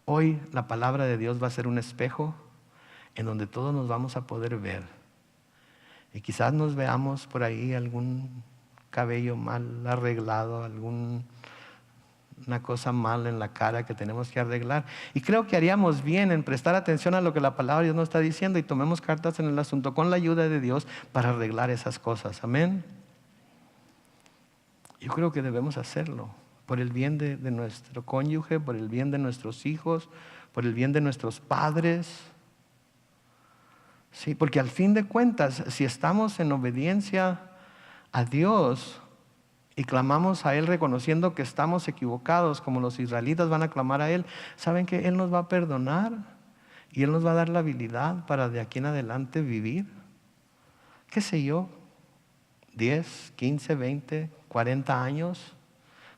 hoy la palabra de Dios va a ser un espejo en donde todos nos vamos a poder ver. Y quizás nos veamos por ahí algún cabello mal arreglado, alguna cosa mal en la cara que tenemos que arreglar. Y creo que haríamos bien en prestar atención a lo que la palabra de Dios nos está diciendo y tomemos cartas en el asunto con la ayuda de Dios para arreglar esas cosas. Amén. Yo creo que debemos hacerlo por el bien de nuestro cónyuge, por el bien de nuestros hijos, por el bien de nuestros padres. Sí, porque al fin de cuentas, si estamos en obediencia a Dios y clamamos a Él reconociendo que estamos equivocados, como los israelitas van a clamar a Él, ¿saben que Él nos va a perdonar? Y Él nos va a dar la habilidad para de aquí en adelante vivir, qué sé yo, 10, 15, 20, 40 años,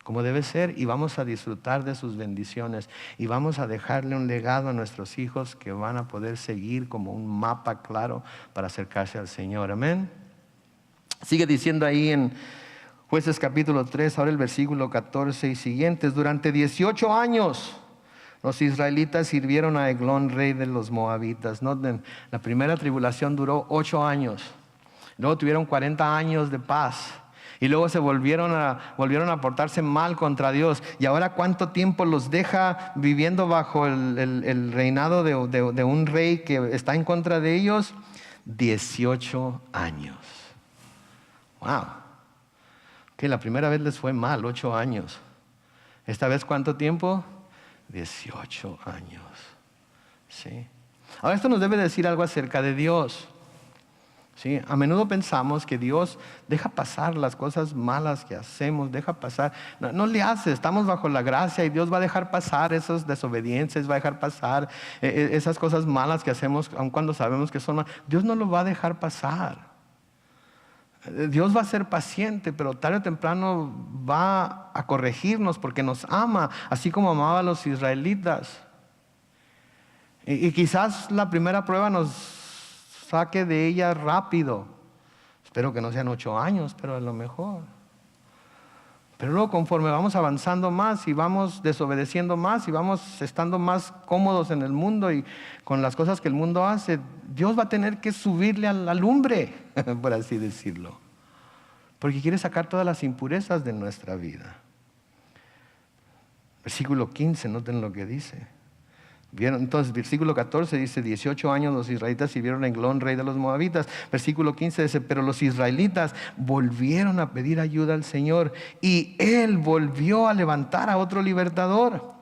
como debe ser, y vamos a disfrutar de sus bendiciones y vamos a dejarle un legado a nuestros hijos que van a poder seguir como un mapa claro para acercarse al Señor. Amén. Sigue diciendo ahí en Jueces capítulo 3, ahora el versículo 14 y siguientes: durante 18 años los israelitas sirvieron a Eglón, rey de los moabitas. Noten, la primera tribulación duró 8 años, luego tuvieron 40 años de paz. Y luego se volvieron a portarse mal contra Dios. Y ahora, ¿cuánto tiempo los deja viviendo bajo el reinado de un rey que está en contra de ellos? 18 años. Wow. Que la primera vez les fue mal, 8 años. ¿Esta vez cuánto tiempo? 18 años. ¿Sí? Ahora, esto nos debe decir algo acerca de Dios. ¿Sí? A menudo pensamos que Dios deja pasar las cosas malas que hacemos, deja pasar. No le hace, estamos bajo la gracia y Dios va a dejar pasar esas desobediencias, va a dejar pasar esas cosas malas que hacemos, aun cuando sabemos que son malas. Dios no lo va a dejar pasar. Dios va a ser paciente, pero tarde o temprano va a corregirnos porque nos ama, así como amaba a los israelitas. Y quizás la primera prueba nos saque de ella rápido. Espero que no sean 8 años, pero a lo mejor. Pero luego, conforme vamos avanzando más y vamos desobedeciendo más y vamos estando más cómodos en el mundo y con las cosas que el mundo hace, Dios va a tener que subirle a la lumbre, por así decirlo, porque quiere sacar todas las impurezas de nuestra vida. Versículo 15, noten lo que dice. ¿Vieron? Entonces, versículo 14 dice: 18 años los israelitas sirvieron a Eglón, rey de los moabitas. Versículo 15 dice: pero los israelitas volvieron a pedir ayuda al Señor y Él volvió a levantar a otro libertador.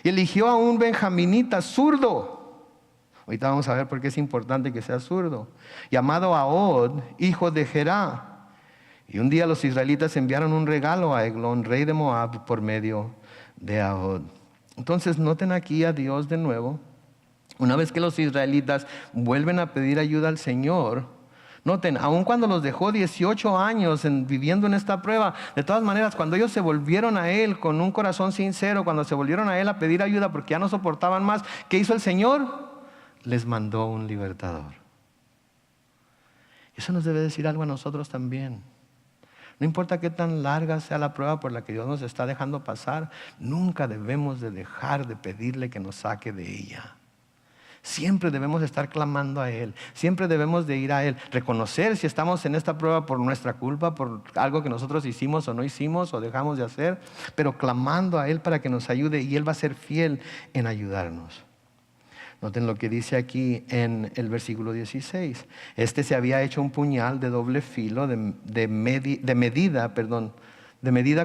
Y eligió a un benjaminita zurdo. Ahorita vamos a ver por qué es importante que sea zurdo. Llamado Ahod, hijo de Gerá. Y un día los israelitas enviaron un regalo a Eglón, rey de Moab, por medio de Ahod. Entonces noten aquí a Dios de nuevo. Una vez que los israelitas vuelven a pedir ayuda al Señor, Noten, aun cuando los dejó 18 años viviendo en esta prueba, de todas maneras, cuando ellos se volvieron a Él con un corazón sincero, cuando se volvieron a Él a pedir ayuda porque ya no soportaban más, ¿qué hizo el Señor? Les mandó un libertador. Eso nos debe decir algo a nosotros también. No importa qué tan larga sea la prueba por la que Dios nos está dejando pasar, nunca debemos de dejar de pedirle que nos saque de ella. Siempre debemos estar clamando a Él, siempre debemos de ir a Él, reconocer si estamos en esta prueba por nuestra culpa, por algo que nosotros hicimos o no hicimos o dejamos de hacer, pero clamando a Él para que nos ayude, y Él va a ser fiel en ayudarnos. Noten lo que dice aquí en el versículo 16. Este se había hecho un puñal de doble filo, de medida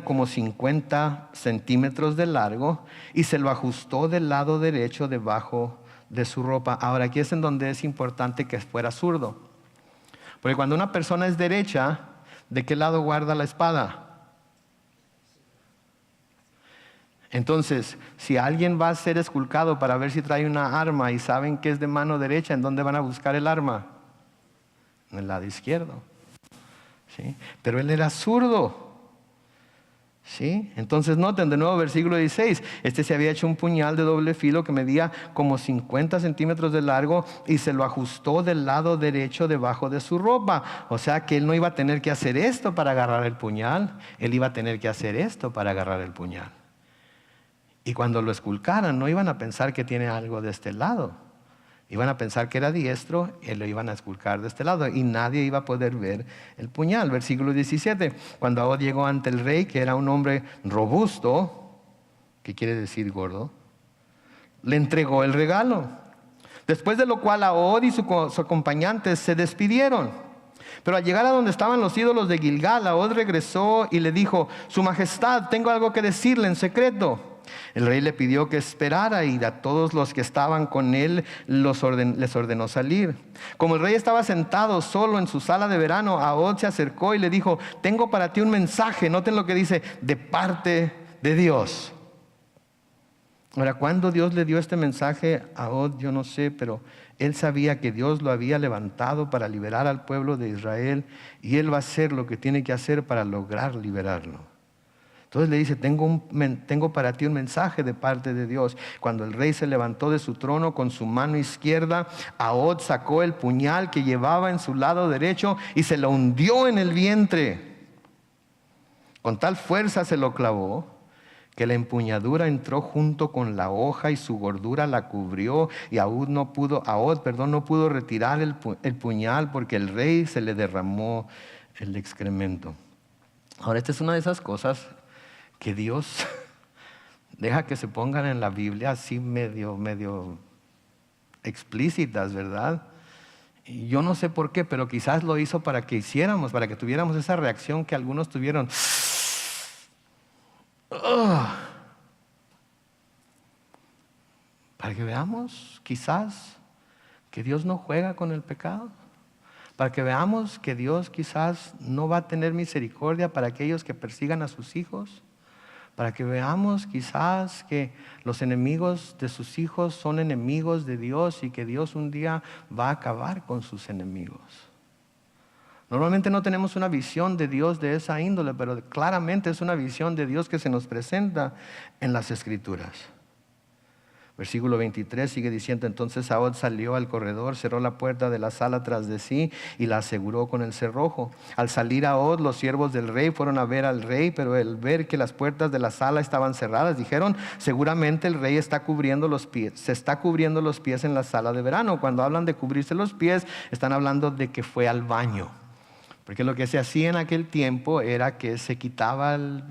como 50 centímetros de largo, y se lo ajustó del lado derecho debajo de su ropa. Ahora, aquí es en donde es importante que fuera zurdo, porque cuando una persona es derecha, ¿de qué lado guarda la espada? Entonces, si alguien va a ser esculcado para ver si trae una arma y saben que es de mano derecha, ¿en dónde van a buscar el arma? En el lado izquierdo. ¿Sí? Pero él era zurdo. ¿Sí? Entonces noten de nuevo versículo 16. Este se había hecho un puñal de doble filo que medía como 50 centímetros de largo, y se lo ajustó del lado derecho debajo de su ropa. O sea que él no iba a tener que hacer esto para agarrar el puñal, él iba a tener que hacer esto para agarrar el puñal. Y cuando lo esculcaran, no iban a pensar que tiene algo de este lado. Iban a pensar que era diestro y lo iban a esculcar de este lado. Y nadie iba a poder ver el puñal. Versículo 17. Cuando Ahod llegó ante el rey, que era un hombre robusto, que quiere decir gordo, le entregó el regalo. Después de lo cual Ahod y su acompañante se despidieron. Pero al llegar a donde estaban los ídolos de Gilgal, Ahod regresó y le dijo: Su Majestad, tengo algo que decirle en secreto. El rey le pidió que esperara, y a todos los que estaban con él les ordenó salir. Como el rey estaba sentado solo en su sala de verano, Ahod se acercó y le dijo: Tengo para ti un mensaje. Noten lo que dice: de parte de Dios. Ahora, ¿cuándo Dios le dio este mensaje a Ahod? Yo no sé, pero él sabía que Dios lo había levantado para liberar al pueblo de Israel, y él va a hacer lo que tiene que hacer para lograr liberarlo. Entonces le dice: tengo para ti un mensaje de parte de Dios. Cuando el rey se levantó de su trono, con su mano izquierda, Ahod sacó el puñal que llevaba en su lado derecho y se lo hundió en el vientre. Con tal fuerza se lo clavó que la empuñadura entró junto con la hoja y su gordura la cubrió, y Ahod no pudo retirar el puñal porque el rey se le derramó el excremento. Ahora, esta es una de esas cosas que Dios deja que se pongan en la Biblia así medio explícitas, ¿verdad? Y yo no sé por qué, pero quizás lo hizo para que para que tuviéramos esa reacción que algunos tuvieron. Para que veamos quizás que Dios no juega con el pecado. Para que veamos que Dios quizás no va a tener misericordia para aquellos que persigan a sus hijos. Para que veamos quizás que los enemigos de sus hijos son enemigos de Dios, y que Dios un día va a acabar con sus enemigos. Normalmente no tenemos una visión de Dios de esa índole, pero claramente es una visión de Dios que se nos presenta en las Escrituras. Versículo 23 sigue diciendo: Entonces Ahod salió al corredor, cerró la puerta de la sala tras de sí y la aseguró con el cerrojo. Al salir Ahod, los siervos del rey fueron a ver al rey, pero al ver que las puertas de la sala estaban cerradas, dijeron: seguramente el rey se está cubriendo los pies en la sala de verano. Cuando hablan de cubrirse los pies, están hablando de que fue al baño. Porque lo que se hacía en aquel tiempo era que se quitaba el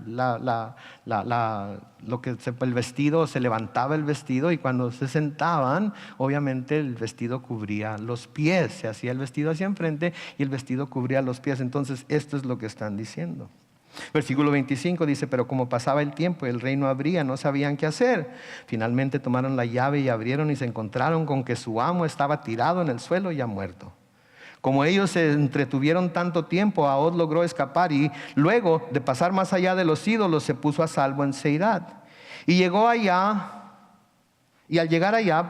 vestido, se levantaba el vestido, y cuando se sentaban, obviamente el vestido cubría los pies. Se hacía el vestido hacia enfrente y el vestido cubría los pies. Entonces, esto es lo que están diciendo. Versículo 25 dice: pero como pasaba el tiempo, el rey no abría, no sabían qué hacer. Finalmente tomaron la llave y abrieron, y se encontraron con que su amo estaba tirado en el suelo ya muerto. Como ellos se entretuvieron tanto tiempo, Ahod logró escapar, y luego de pasar más allá de los ídolos se puso a salvo en Seirat. Y llegó allá Y al llegar allá,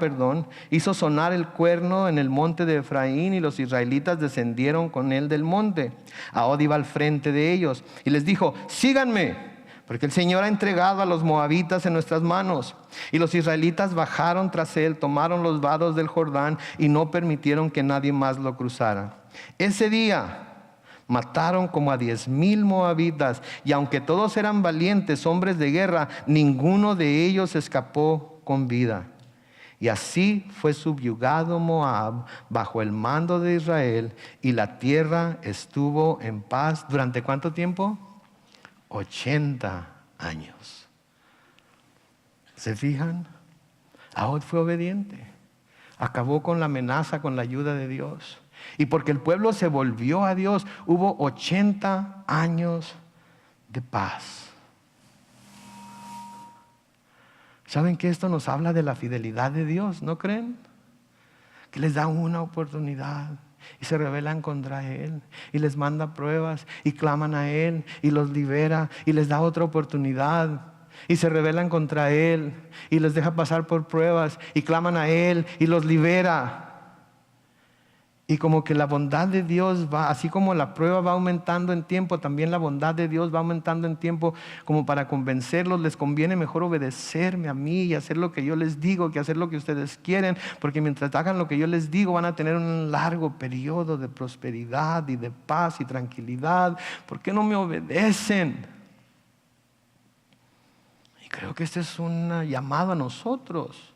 hizo sonar el cuerno en el monte de Efraín, y los israelitas descendieron con él del monte. Ahod iba al frente de ellos y les dijo: síganme, porque el Señor ha entregado a los moabitas en nuestras manos. Y los israelitas bajaron tras él, tomaron los vados del Jordán y no permitieron que nadie más lo cruzara. Ese día mataron como a 10,000 moabitas, y aunque todos eran valientes hombres de guerra, ninguno de ellos escapó con vida. Y así fue subyugado Moab bajo el mando de Israel, y la tierra estuvo en paz. ¿Durante cuánto tiempo? 80 años. ¿Se fijan? Ahod fue obediente. Acabó con la amenaza con la ayuda de Dios. Y porque el pueblo se volvió a Dios, hubo 80 años de paz. ¿Saben que esto nos habla de la fidelidad de Dios? ¿No creen? Que les da una oportunidad y se rebelan contra Él y les manda pruebas y claman a Él y los libera y les da otra oportunidad y se rebelan contra Él y les deja pasar por pruebas y claman a Él y los libera. Y como que la bondad de Dios va, así como la prueba va aumentando en tiempo, también la bondad de Dios va aumentando en tiempo, como para convencerlos. Les conviene mejor obedecerme a mí y hacer lo que yo les digo que hacer lo que ustedes quieren, porque mientras hagan lo que yo les digo van a tener un largo periodo de prosperidad y de paz y tranquilidad. ¿Por qué no me obedecen? Y creo que este es un llamado a nosotros,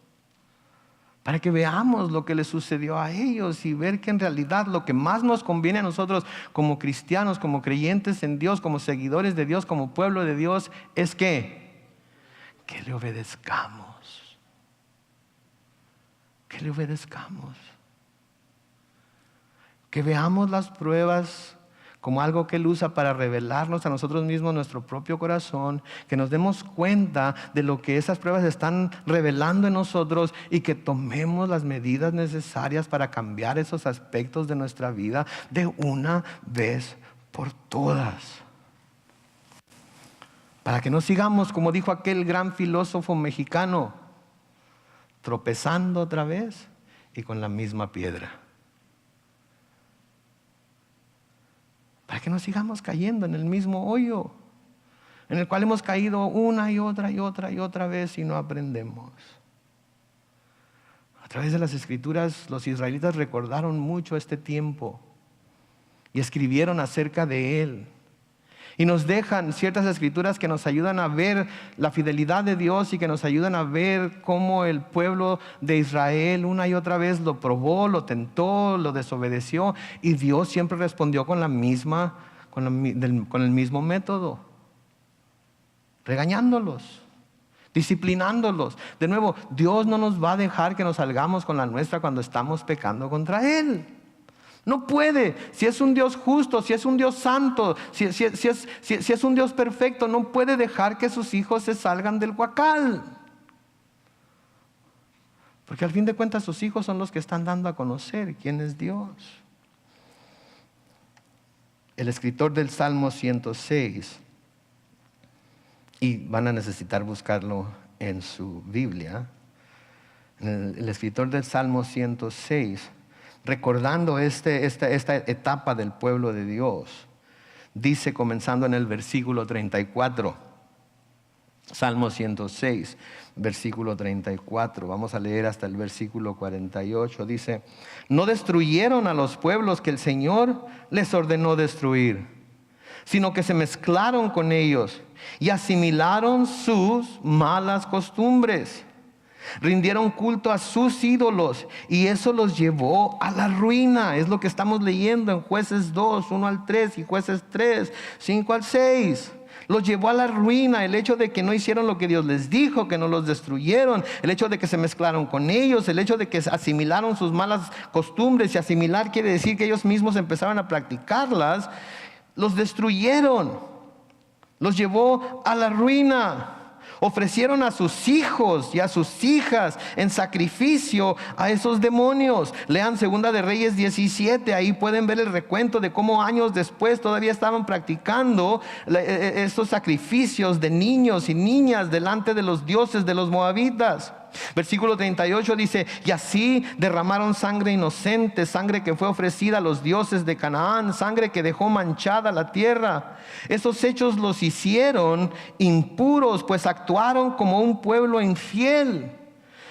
para que veamos lo que les sucedió a ellos y ver que en realidad lo que más nos conviene a nosotros como cristianos, como creyentes en Dios, como seguidores de Dios, como pueblo de Dios, es que le obedezcamos. Que le obedezcamos. Que veamos las pruebas como algo que Él usa para revelarnos a nosotros mismos nuestro propio corazón, que nos demos cuenta de lo que esas pruebas están revelando en nosotros y que tomemos las medidas necesarias para cambiar esos aspectos de nuestra vida de una vez por todas. Para que no sigamos, como dijo aquel gran filósofo mexicano, tropezando otra vez y con la misma piedra. Para que no sigamos cayendo en el mismo hoyo en el cual hemos caído una y otra vez y no aprendemos. A través de las Escrituras, los israelitas recordaron mucho este tiempo y escribieron acerca de él. Y nos dejan ciertas escrituras que nos ayudan a ver la fidelidad de Dios y que nos ayudan a ver cómo el pueblo de Israel una y otra vez lo probó, lo tentó, lo desobedeció, y Dios siempre respondió con el mismo método, regañándolos, disciplinándolos. De nuevo, Dios no nos va a dejar que nos salgamos con la nuestra cuando estamos pecando contra Él. No puede. Si es un Dios justo, si es un Dios santo, si es un Dios perfecto, no puede dejar que sus hijos se salgan del huacal. Porque al fin de cuentas sus hijos son los que están dando a conocer quién es Dios. El escritor del Salmo 106, y van a necesitar buscarlo en su Biblia, el escritor del Salmo 106, recordando esta etapa del pueblo de Dios, dice, comenzando en el versículo 34, Salmo 106, versículo 34, vamos a leer hasta el versículo 48, dice: no destruyeron a los pueblos que el Señor les ordenó destruir, sino que se mezclaron con ellos y asimilaron sus malas costumbres. Rindieron culto a sus ídolos y eso los llevó a la ruina. Es lo que estamos leyendo en Jueces 2, 1 al 3 y Jueces 3, 5 al 6. Los llevó a la ruina el hecho de que no hicieron lo que Dios les dijo, que no los destruyeron, el hecho de que se mezclaron con ellos, el hecho de que asimilaron sus malas costumbres. Y asimilar quiere decir que ellos mismos empezaron a practicarlas. Los destruyeron, los llevó a la ruina. Ofrecieron a sus hijos y a sus hijas en sacrificio a esos demonios. Lean Segunda de Reyes 17, ahí pueden ver el recuento de cómo años después todavía estaban practicando estos sacrificios de niños y niñas delante de los dioses de los moabitas. Versículo 38 dice: y así derramaron sangre inocente, sangre que fue ofrecida a los dioses de Canaán, sangre que dejó manchada la tierra. Esos hechos los hicieron impuros, pues actuaron como un pueblo infiel.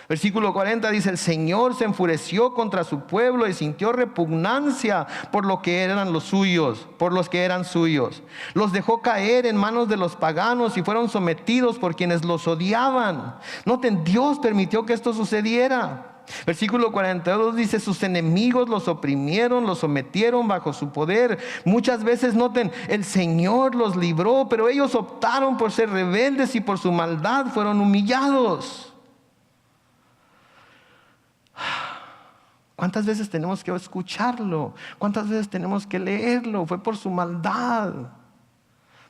Versículo 40 dice: el Señor se enfureció contra su pueblo y sintió repugnancia por lo que eran los suyos, por los que eran suyos. Los dejó caer en manos de los paganos y fueron sometidos por quienes los odiaban. Noten, Dios permitió que esto sucediera. Versículo 42 dice: sus enemigos los oprimieron, los sometieron bajo su poder. Muchas veces, noten, el Señor los libró, pero ellos optaron por ser rebeldes y por su maldad fueron humillados. ¿Cuántas veces tenemos que escucharlo? ¿Cuántas veces tenemos que leerlo? Fue por su maldad.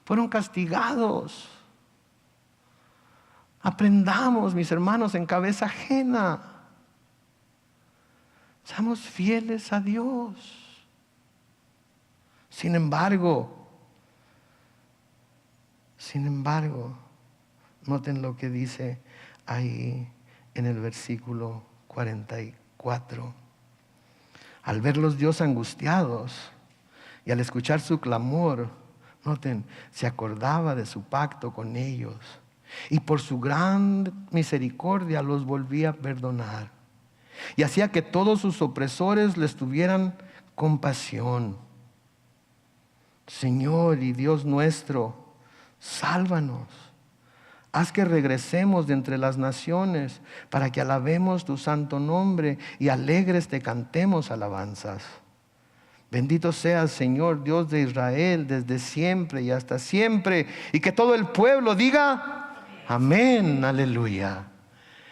Fueron castigados. Aprendamos, mis hermanos, en cabeza ajena. Seamos fieles a Dios. Sin embargo, noten lo que dice ahí en el versículo 44. Al verlos Dios angustiados y al escuchar su clamor, noten, se acordaba de su pacto con ellos y por su gran misericordia los volvía a perdonar y hacía que todos sus opresores les tuvieran compasión. Señor y Dios nuestro, sálvanos. Haz que regresemos de entre las naciones para que alabemos tu santo nombre y alegres te cantemos alabanzas. Bendito seas, Señor, Dios de Israel, desde siempre y hasta siempre. Y que todo el pueblo diga amén, aleluya.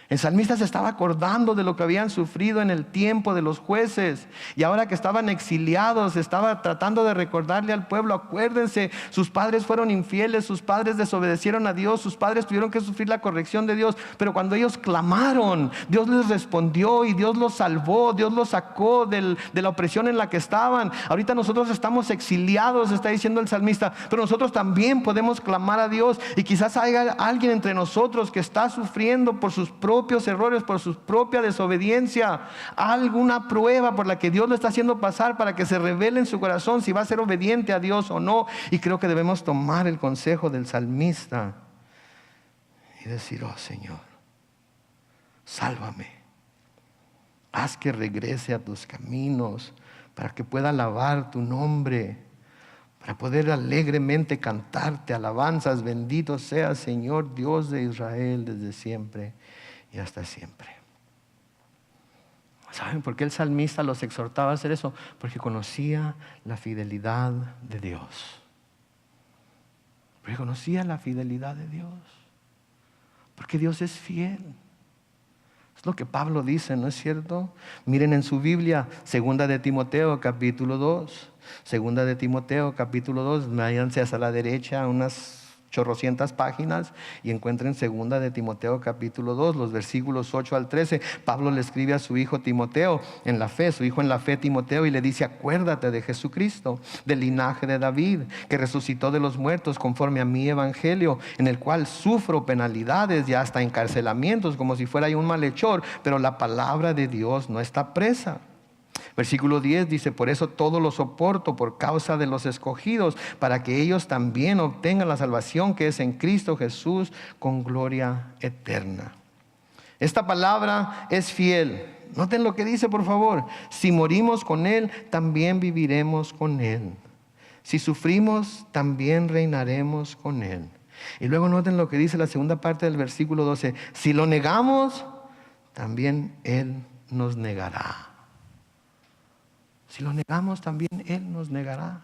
El salmista se estaba acordando de lo que habían sufrido en el tiempo de los jueces. Y ahora que estaban exiliados, estaba tratando de recordarle al pueblo: acuérdense, sus padres fueron infieles, sus padres desobedecieron a Dios, sus padres tuvieron que sufrir la corrección de Dios. Pero cuando ellos clamaron, Dios les respondió y Dios los salvó, Dios los sacó de la opresión en la que estaban. Ahorita nosotros estamos exiliados, está diciendo el salmista, pero nosotros también podemos clamar a Dios. Y quizás haya alguien entre nosotros que está sufriendo por sus propios errores, por su propia desobediencia, alguna prueba por la que Dios lo está haciendo pasar para que se revele en su corazón si va a ser obediente a Dios o no. Y creo que debemos tomar el consejo del salmista y decir: oh Señor, sálvame, haz que regrese a tus caminos para que pueda alabar tu nombre, para poder alegremente cantarte alabanzas. Bendito sea, Señor, Dios de Israel, desde siempre y hasta siempre. ¿Saben por qué el salmista los exhortaba a hacer eso? Porque conocía la fidelidad de Dios. Porque conocía la fidelidad de Dios. Porque Dios es fiel. Es lo que Pablo dice, ¿no es cierto? Miren en su Biblia, 2 de Timoteo capítulo 2. 2 de Timoteo capítulo 2. Váyanse hacia la derecha unas chorrocientas páginas y encuentren 2 de Timoteo capítulo 2, los versículos 8 al 13. Pablo le escribe a su hijo Timoteo en la fe, su hijo en la fe Timoteo, y le dice: acuérdate de Jesucristo, del linaje de David, que resucitó de los muertos conforme a mi evangelio, en el cual sufro penalidades y hasta encarcelamientos como si fuera yo un malhechor, pero la palabra de Dios no está presa. Versículo 10 dice: por eso todo lo soporto por causa de los escogidos, para que ellos también obtengan la salvación que es en Cristo Jesús con gloria eterna. Esta palabra es fiel. Noten lo que dice, por favor: si morimos con Él, también viviremos con Él. Si sufrimos, también reinaremos con Él. Y luego noten lo que dice la segunda parte del versículo 12: si lo negamos, también Él nos negará. Si lo negamos, también Él nos negará.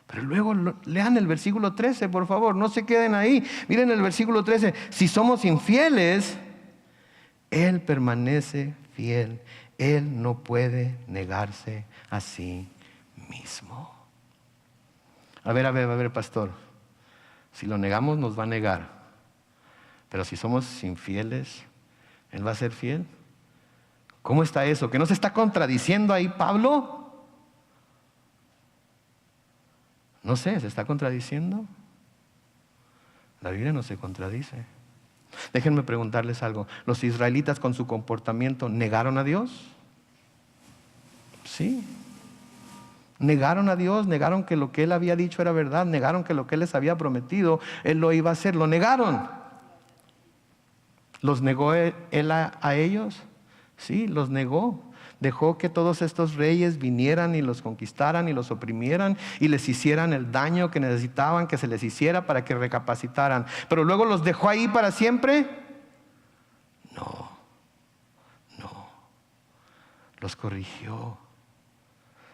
Pero luego lean el versículo 13, por favor, no se queden ahí. Miren el versículo 13: si somos infieles, Él permanece fiel. Él no puede negarse a sí mismo. A ver, pastor, si lo negamos nos va a negar, pero si somos infieles, Él va a ser fiel. ¿Cómo está eso? ¿Que no se está contradiciendo ahí Pablo? No sé, ¿se está contradiciendo? La Biblia no se contradice. Déjenme preguntarles algo. ¿Los israelitas con su comportamiento negaron a Dios? Sí. Negaron a Dios, negaron que lo que Él había dicho era verdad, negaron que lo que Él les había prometido, Él lo iba a hacer, lo negaron. ¿Los negó Él a ellos? Sí, los negó. Dejó que todos estos reyes vinieran y los conquistaran y los oprimieran y les hicieran el daño que necesitaban que se les hiciera para que recapacitaran. Pero luego los dejó ahí para siempre. No, no. Los corrigió.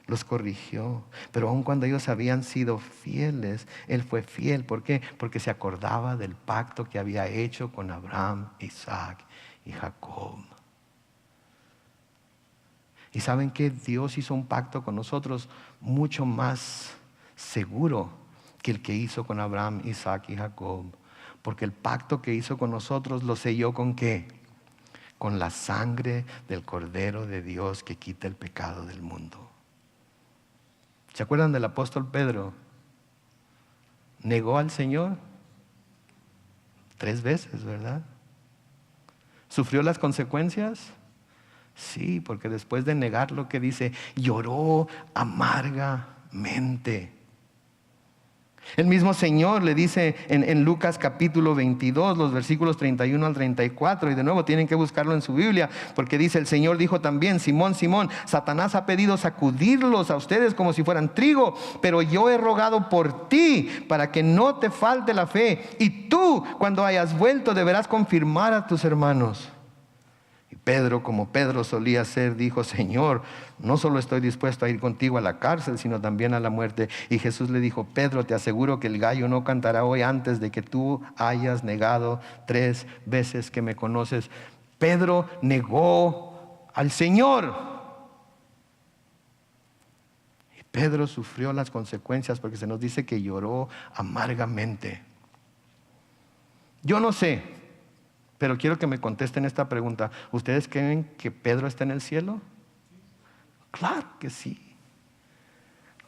Los corrigió. Pero aun cuando ellos habían sido fieles, Él fue fiel. ¿Por qué? Porque se acordaba del pacto que había hecho con Abraham, Isaac y Jacob. Y saben que Dios hizo un pacto con nosotros mucho más seguro que el que hizo con Abraham, Isaac y Jacob. Porque el pacto que hizo con nosotros lo selló ¿con qué? Con la sangre del Cordero de Dios que quita el pecado del mundo. ¿Se acuerdan del apóstol Pedro? Negó al Señor 3 veces, ¿verdad? ¿Sufrió las consecuencias? Sí, porque después de negar lo que dice, lloró amargamente. El mismo Señor le dice en Lucas capítulo 22, los versículos 31 al 34, y de nuevo tienen que buscarlo en su Biblia, porque dice: el Señor dijo también: Simón, Simón, Satanás ha pedido sacudirlos a ustedes como si fueran trigo, pero yo he rogado por ti para que no te falte la fe, y tú, cuando hayas vuelto, deberás confirmar a tus hermanos. Y Pedro, como Pedro solía ser, dijo: Señor, no solo estoy dispuesto a ir contigo a la cárcel, sino también a la muerte. Y Jesús le dijo: Pedro, te aseguro que el gallo no cantará hoy antes de que tú hayas negado 3 veces que me conoces. Pedro negó al Señor. Y Pedro sufrió las consecuencias, porque se nos dice que lloró amargamente. Yo no sé, pero quiero que me contesten esta pregunta. ¿Ustedes creen que Pedro está en el cielo? Claro que sí.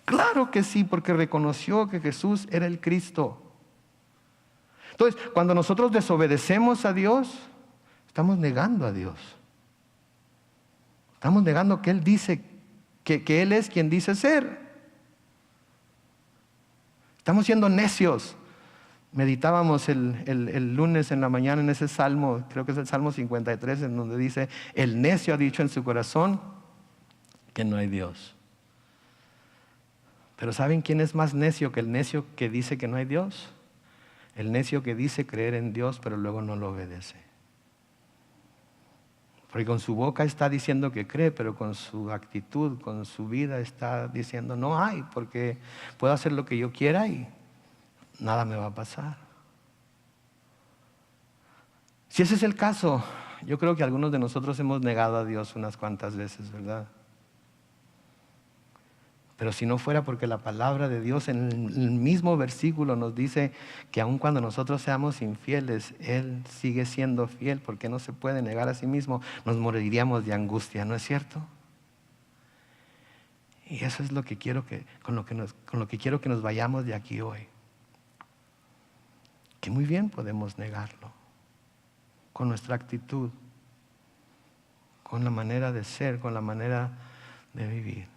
Claro que sí, porque reconoció que Jesús era el Cristo. Entonces, cuando nosotros desobedecemos a Dios, estamos negando a Dios. Estamos negando que Él dice, que Él es quien dice ser. Estamos siendo necios. Meditábamos el lunes en la mañana en ese salmo, creo que es el Salmo 53, en donde dice: el necio ha dicho en su corazón que no hay Dios. Pero ¿saben quién es más necio que el necio que dice que no hay Dios? El necio que dice creer en Dios, pero luego no lo obedece. Porque con su boca está diciendo que cree, pero con su actitud, con su vida está diciendo no hay, porque puedo hacer lo que yo quiera y nada me va a pasar. Si ese es el caso, yo creo que algunos de nosotros hemos negado a Dios unas cuantas veces, ¿verdad? Pero si no fuera porque la palabra de Dios en el mismo versículo nos dice que aun cuando nosotros seamos infieles, Él sigue siendo fiel, porque no se puede negar a sí mismo, nos moriríamos de angustia, ¿no es cierto? Y eso es lo que quiero con lo que quiero que nos vayamos de aquí hoy. Que muy bien podemos negarlo, con nuestra actitud, con la manera de ser, con la manera de vivir.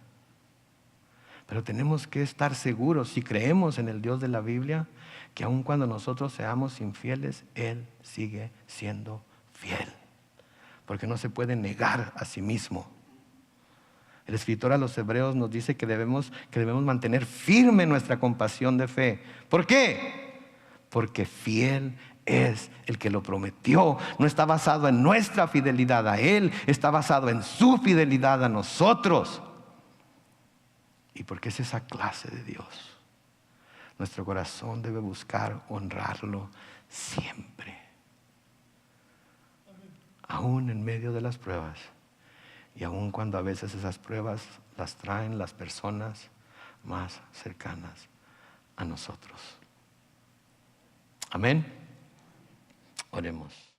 Pero tenemos que estar seguros, si creemos en el Dios de la Biblia, que aun cuando nosotros seamos infieles, Él sigue siendo fiel, porque no se puede negar a sí mismo. El escritor a los Hebreos nos dice que debemos mantener firme nuestra confesión de fe. ¿Por qué? Porque fiel es el que lo prometió. No está basado en nuestra fidelidad a Él, está basado en su fidelidad a nosotros. Y porque es esa clase de Dios, nuestro corazón debe buscar honrarlo siempre, aún en medio de las pruebas, y aún cuando a veces esas pruebas las traen las personas más cercanas a nosotros. Amén. Oremos.